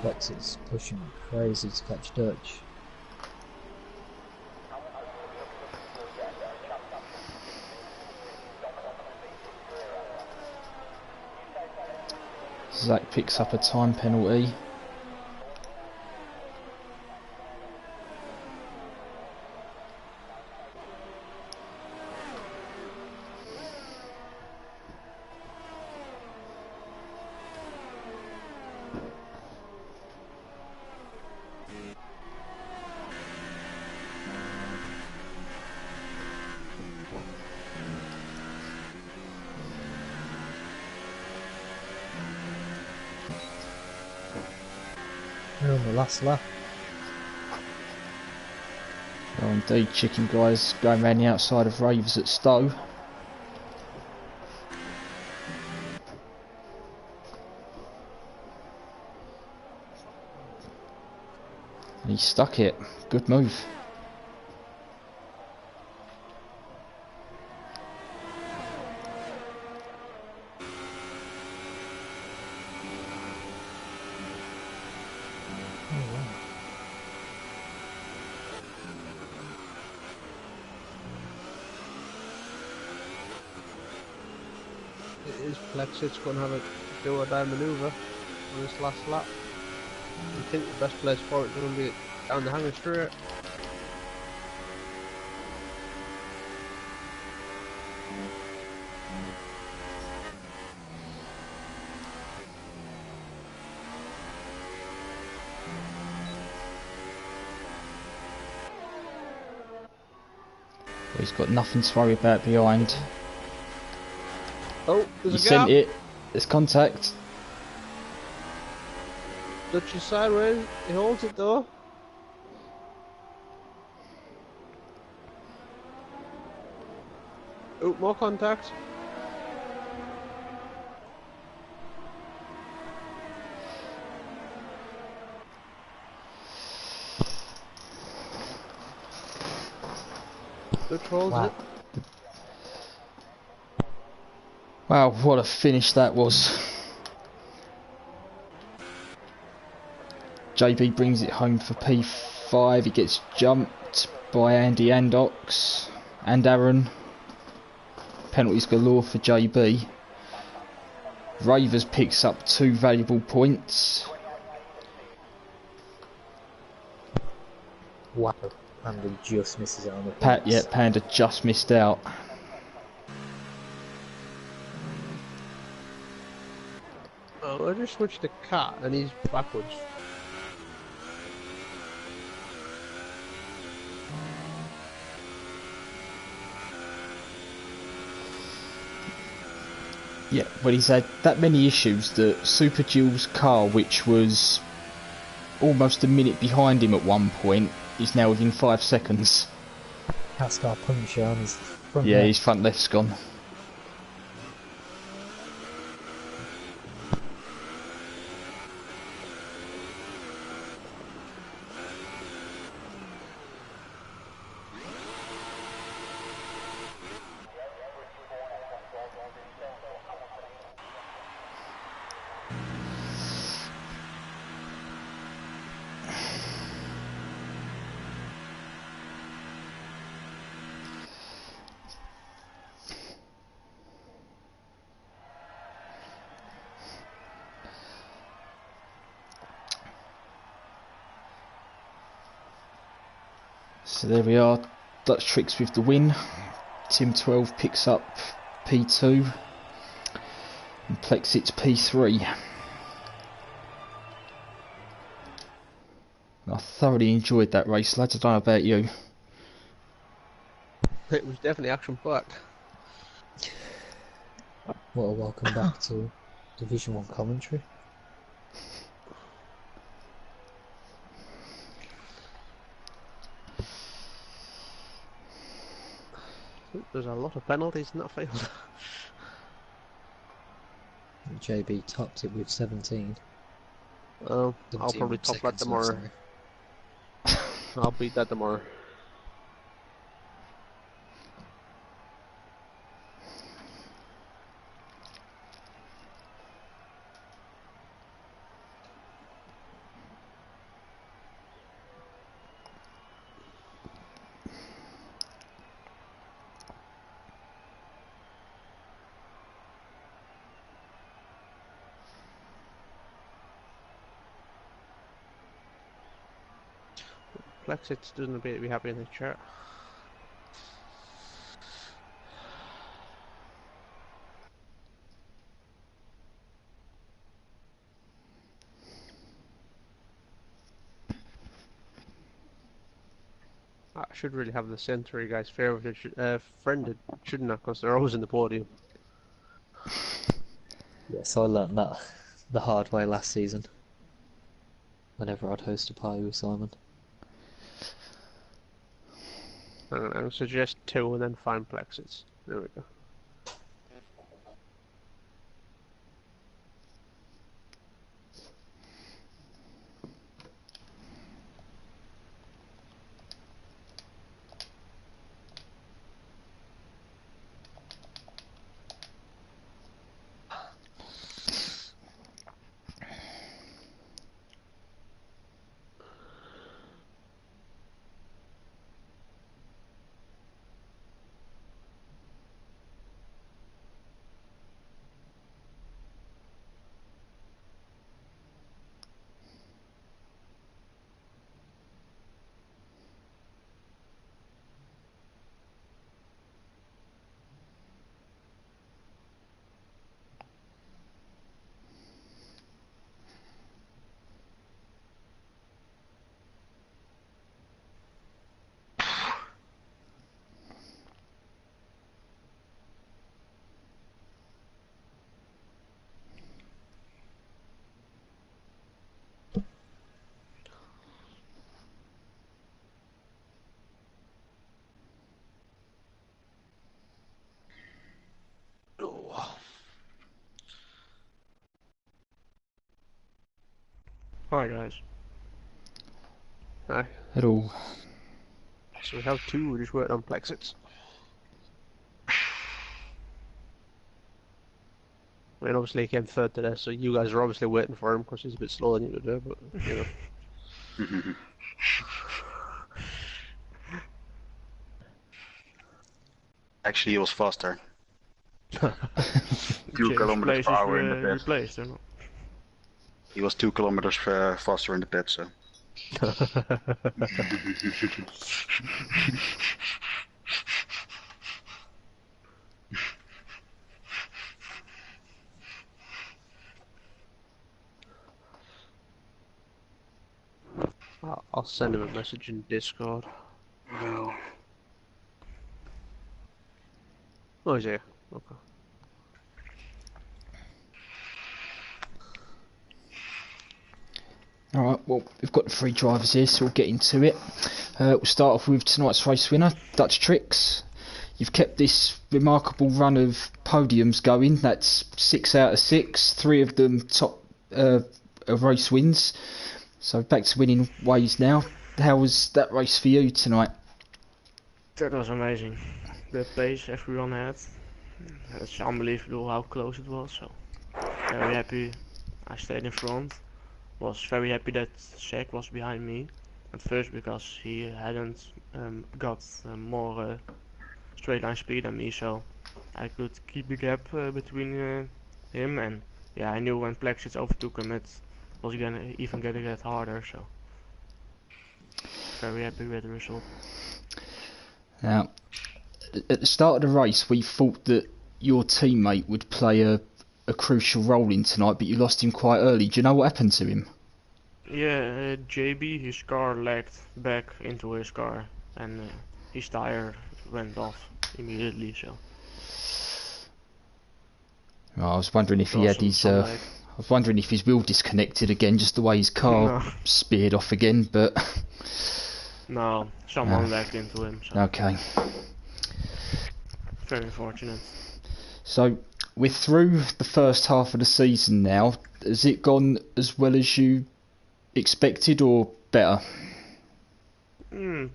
Speaker 3: Lex is pushing crazy to catch Dutch.
Speaker 1: Zach picks up a time penalty.
Speaker 3: We're on the last lap.
Speaker 1: Oh, indeed, chicken guys going round the outside of Ravers at Stowe. He stuck it. Good move.
Speaker 2: It is Plexit's going to have a do or die manoeuvre on this last lap. I think the best place for it is going to be down the Hanger Straight.
Speaker 1: He's got nothing to worry about behind.
Speaker 2: Oh, there's
Speaker 1: He
Speaker 2: a
Speaker 1: sent
Speaker 2: gap.
Speaker 1: it. There's contact.
Speaker 2: Dutch is sideways. He holds it though. Oh, more contact. Dutch holds
Speaker 3: Wow.
Speaker 2: it.
Speaker 1: Wow, what a finish that was. JB brings it home for P5. He gets jumped by Andy Andox and Aaron. Penalties galore for JB. Ravers picks up 2 valuable points.
Speaker 3: Wow. And he just misses it on the
Speaker 1: Panda just missed out.
Speaker 2: Oh, I just switched to cat and he's backwards.
Speaker 1: Yeah, well, he's had that many issues that Super Jill's car, which was almost a minute behind him at one point, is now within 5 seconds.
Speaker 3: Cascar puncture on his front
Speaker 1: Yeah,
Speaker 3: leg.
Speaker 1: his front left's gone. So there we are, Dutch Tricks with the win. Tim 12 picks up P2 and Plexit's P3. I thoroughly enjoyed that race, lads. I don't know about you.
Speaker 2: It was definitely action-packed.
Speaker 3: What a welcome back to Division 1 commentary.
Speaker 2: There's a lot of penalties in that field.
Speaker 3: JB topped it with 17.
Speaker 2: I'll
Speaker 3: 17
Speaker 2: probably top that
Speaker 3: seconds,
Speaker 2: tomorrow.
Speaker 3: sorry.
Speaker 2: I'll beat that tomorrow. Plexit doesn't appear to be happy in the chat. I should really have the Century guys favoured, friended, shouldn't I? Because they're always in the podium.
Speaker 3: Yes, I learnt that the hard way last season. Whenever I'd host a party with Simon.
Speaker 2: I don't know, suggest 2 and then find Plexits. There we go. Hi guys. Hi.
Speaker 1: Hello.
Speaker 2: So we have 2 who just worked on Plexits. I mean, obviously he came 3rd today, so you guys are obviously waiting for him because he's a bit slower than you today, but, you know.
Speaker 4: Actually, he was faster. 2
Speaker 5: James
Speaker 4: kilometers per hour in the pit.
Speaker 5: replaced or not?
Speaker 4: He was 2 kilometers faster in the pit, so.
Speaker 2: I'll send him a message in Discord.
Speaker 4: Well.
Speaker 2: Oh, he's here. Okay.
Speaker 1: Alright, well, we've got the 3 drivers here, so we'll get into it. We'll start off with tonight's race winner, Dutch Tricks. You've kept this remarkable run of podiums going. That's 6 out of 6, 3 of them top race wins. So back to winning ways now. How was that race for you tonight?
Speaker 5: That was amazing. The pace everyone had. It's unbelievable how close it was. So very happy I stayed in front. Was very happy that Zach was behind me at first because he hadn't got more straight line speed than me, so I could keep the gap between him, and yeah, I knew when Plexits overtook him it was gonna get harder, so very happy with the result.
Speaker 1: Now, at the start of the race, we thought that your teammate would play a crucial role in tonight, but you lost him quite early. Do you know what happened to him?
Speaker 5: Yeah, JB, his car lagged back into his car, and his tire went off immediately, so.
Speaker 1: Oh, I was wondering if he had his. I was wondering if his wheel disconnected again, just the way his car speared off again. But
Speaker 5: no, someone lagged into him. So.
Speaker 1: Okay.
Speaker 5: Very unfortunate.
Speaker 1: So we're through the first half of the season now. Has it gone as well as you expected or better?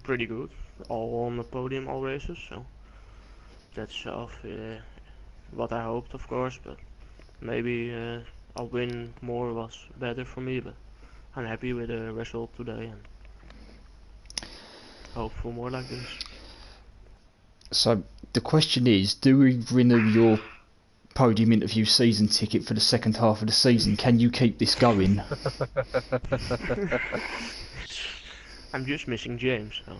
Speaker 5: Pretty good. All on the podium, all races, so that's what I hoped, of course. But maybe a win more was better for me. But I'm happy with the result today and hope for more like this.
Speaker 1: So the question is, do we renew your podium interview season ticket for the second half of the season? Can you keep this going?
Speaker 5: I'm just missing James, so.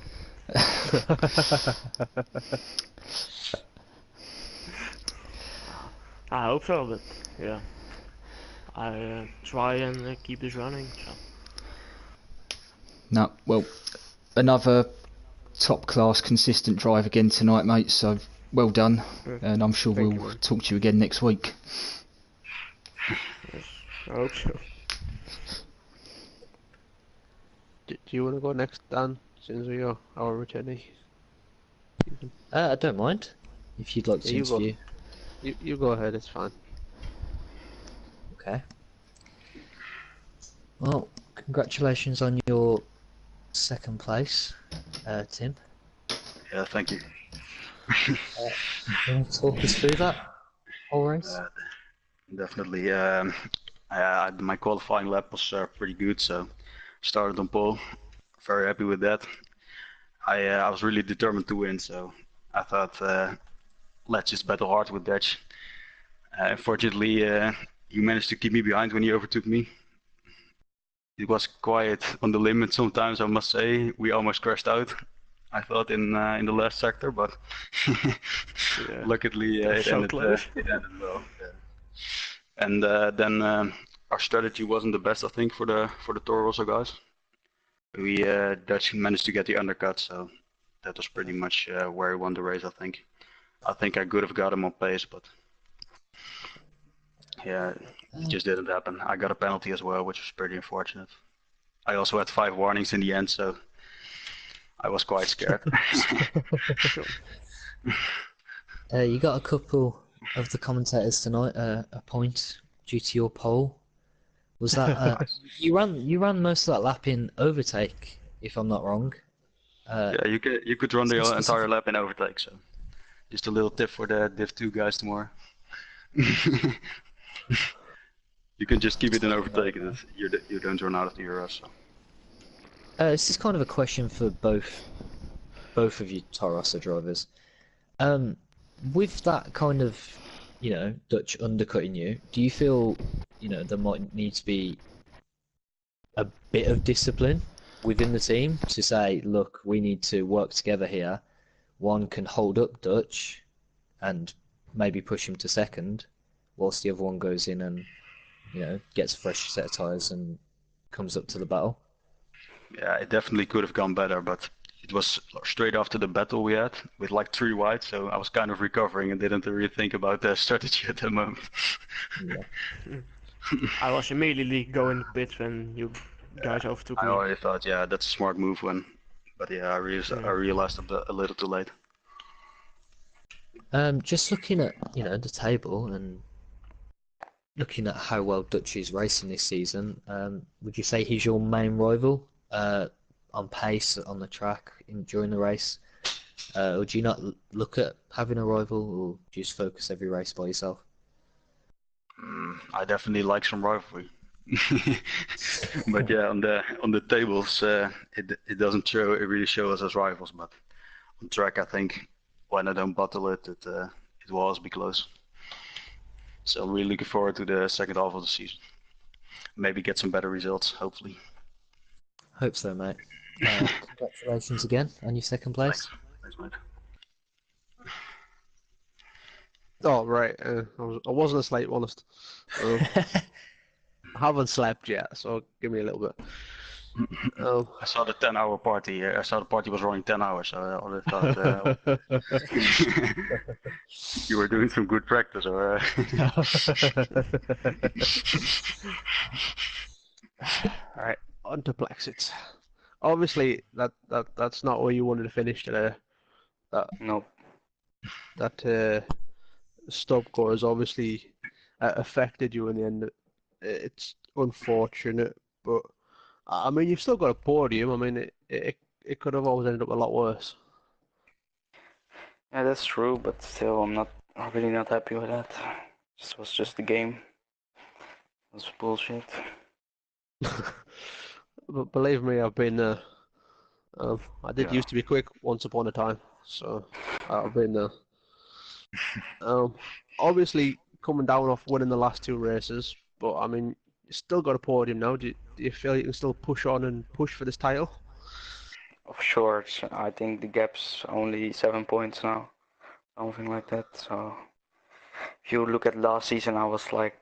Speaker 5: I hope so, but yeah, I try and keep this running. So.
Speaker 1: No, well, another top class consistent drive again tonight, mate, so well done, and I'm sure
Speaker 2: Thank
Speaker 1: we'll
Speaker 2: you,
Speaker 1: talk to you again next week.
Speaker 5: Yes, I hope so.
Speaker 2: Do you want to go next, Dan, since you're our returning?
Speaker 3: I don't mind if you'd like to
Speaker 2: Yeah, you go.
Speaker 3: interview.
Speaker 2: You go ahead, it's fine.
Speaker 3: Okay. Well, congratulations on your second place, Tim.
Speaker 4: Yeah, thank you.
Speaker 3: You want to talk us through that whole race?
Speaker 4: Definitely. My qualifying lap was pretty good, so started on pole. Very happy with that. I was really determined to win, so I thought let's just battle hard with Dutch. Unfortunately, he managed to keep me behind when he overtook me. It was quite on the limit sometimes, I must say. We almost crashed out, I thought, in the last sector, but
Speaker 5: Yeah.
Speaker 4: luckily it ended well. Yeah. And then our strategy wasn't the best, I think, for the Toro Rosso guys. We Dutch managed to get the undercut, so that was pretty much where he won the race, I think. I think I could have got him on pace, but yeah, it just didn't happen. I got a penalty as well, which was pretty unfortunate. I also had 5 warnings in the end, so I was quite scared.
Speaker 3: You got a couple of the commentators tonight a point due to your pole. Was that you ran most of that lap in overtake, if I'm not wrong?
Speaker 4: Yeah, you could run the entire lap in overtake, so just a little tip for the Div2 guys tomorrow. You can just keep it in overtake, and you don't run out of the Euros. So.
Speaker 3: This is kind of a question for both of you Toro Rosso drivers. With that kind of, Dutch undercutting you, do you feel, there might need to be a bit of discipline within the team to say, look, we need to work together here. One can hold up Dutch and maybe push him to second, whilst the other one goes in and, gets a fresh set of tyres and comes up to the battle.
Speaker 4: Yeah, it definitely could have gone better, but it was straight after the battle we had with like 3 wide, so I was kind of recovering and didn't really think about the strategy at the moment.
Speaker 3: Yeah.
Speaker 5: I was immediately going to pit when you guys overtook
Speaker 4: I
Speaker 5: me.
Speaker 4: already thought, yeah, that's a smart move but yeah, I realized a little too late.
Speaker 3: Just looking at, the table and looking at how well Dutch is racing this season, would you say he's your main rival on pace on the track during the race? Or do you not look at having a rival, or do you just focus every race by yourself?
Speaker 4: I definitely like some rivalry. But yeah, on the tables, it doesn't really show us as rivals. But on track, I think when I don't battle it will always be close. So I'm really looking forward to the second half of the season. Maybe get some better results, hopefully.
Speaker 3: Hope so, mate. Congratulations again on your second place.
Speaker 4: Thanks, mate.
Speaker 2: Oh, right. I wasn't asleep, honest. I haven't slept yet, so give me a little bit.
Speaker 4: I saw the 10-hour party. I saw the party was running 10 hours, so I already thought you were doing some good practice. Or
Speaker 2: Alright, on to Plexit. Obviously, that's not where you wanted to finish today.
Speaker 4: no.
Speaker 2: That stop go has obviously affected you in the end. It's unfortunate, but I mean, you've still got a podium. I mean, it could have always ended up a lot worse.
Speaker 6: Yeah, that's true, but still, I'm really not happy with that. This was just a game. It was bullshit.
Speaker 2: But believe me, I've been I did
Speaker 6: Yeah.
Speaker 2: used to be quick once upon a time, so I've been obviously coming down off winning the last two races, but I mean, you still got a podium now. Do you feel you can still push on and push for this title?
Speaker 6: Of short, I think the gap's only 7 points now, something like that. So if you look at last season, I was like,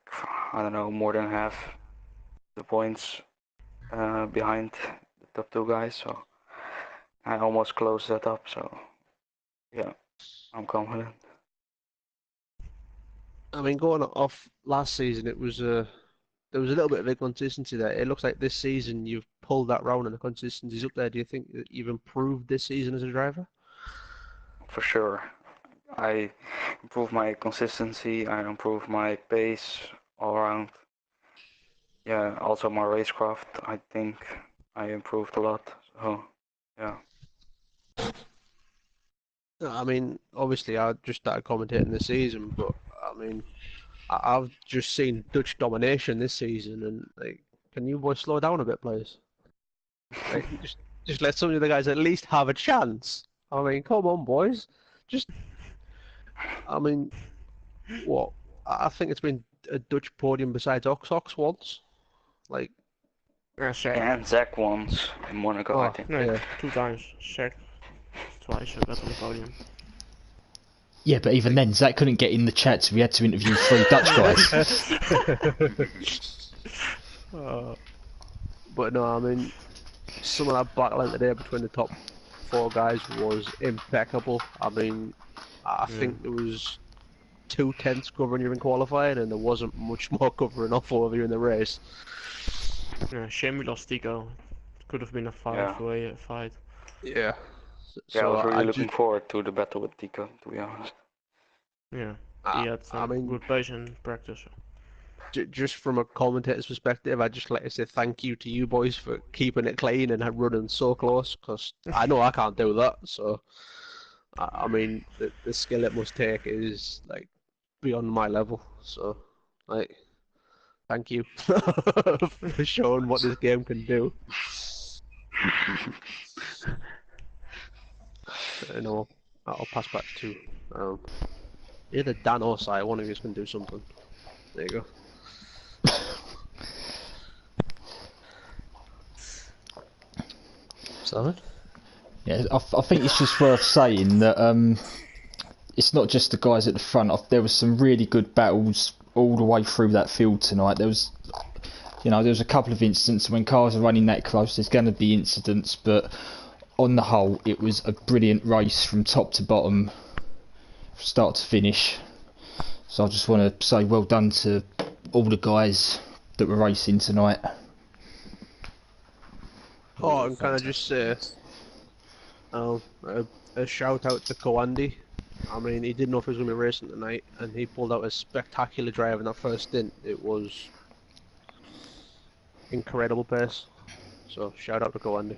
Speaker 6: I don't know, more than half the points behind the top two guys. So I almost closed that up. So yeah, I'm confident.
Speaker 2: I mean, going off last season, it was there was a little bit of inconsistency there. It looks like this season you've pulled that round and the consistency's up there. Do you think that you've improved this season as a driver?
Speaker 6: For sure. I improved my consistency, I improved my pace all around. Yeah, also my racecraft, I think I improved a lot. So, yeah.
Speaker 2: I mean, obviously, I just started commentating this season, but I mean, I've just seen Dutch domination this season, and like, can you boys slow down a bit, please? Like, just let some of the guys at least have a chance. I mean, come on, boys. Just, I mean, what? I think it's been a Dutch podium besides Ox once. Like,
Speaker 5: Zach.
Speaker 6: And Zach once in Monaco, I think.
Speaker 5: No,
Speaker 2: yeah.
Speaker 5: 2 times. Zach twice got on the podium.
Speaker 1: Yeah, but even then, Zach couldn't get in the chat, so we had to interview 3 Dutch guys.
Speaker 2: But no, I mean, some of that battle today between the top 4 guys was impeccable. I mean, I think there was 2 tenths covering you in qualifying, and there wasn't much more covering off over you in the race.
Speaker 5: Yeah, shame we lost Tico. Could have been a 5-way fight.
Speaker 2: Yeah.
Speaker 6: Yeah, I was really looking forward to the battle with Tico, to be honest.
Speaker 5: Yeah, he had some good pace in practice.
Speaker 2: Just from a commentator's perspective, I'd just like to say thank you to you boys for keeping it clean and running so close, because I know I can't do that. So, I mean, the skill it must take is like beyond my level. So, like, thank you for showing what this game can do. And I'll pass back to either Dan or Sai. One of you can do something. There you go.
Speaker 3: Simon?
Speaker 1: Yeah, I think it's just worth saying that it's not just the guys at the front. There was some really good battles all the way through that field tonight. There was a couple of incidents when cars are running that close. There's going to be incidents, but on the whole, it was a brilliant race from top to bottom, start to finish. So I just want to say well done to all the guys that were racing tonight.
Speaker 2: Oh, and can I just say a shout out to Kawandi. I mean, he didn't know if he was going to be racing tonight, and he pulled out a spectacular drive in that first stint. It was incredible pace. So shout out to Kawandi.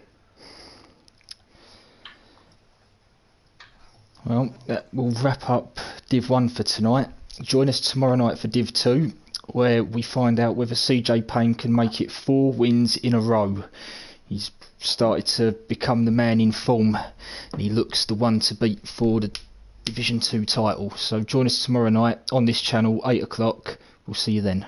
Speaker 1: Well, that will wrap up Div 1 for tonight. Join us tomorrow night for Div 2, where we find out whether CJ Payne can make it 4 wins in a row. He's started to become the man in form, and he looks the one to beat for the Division 2 title. So join us tomorrow night on this channel, 8 o'clock. We'll see you then.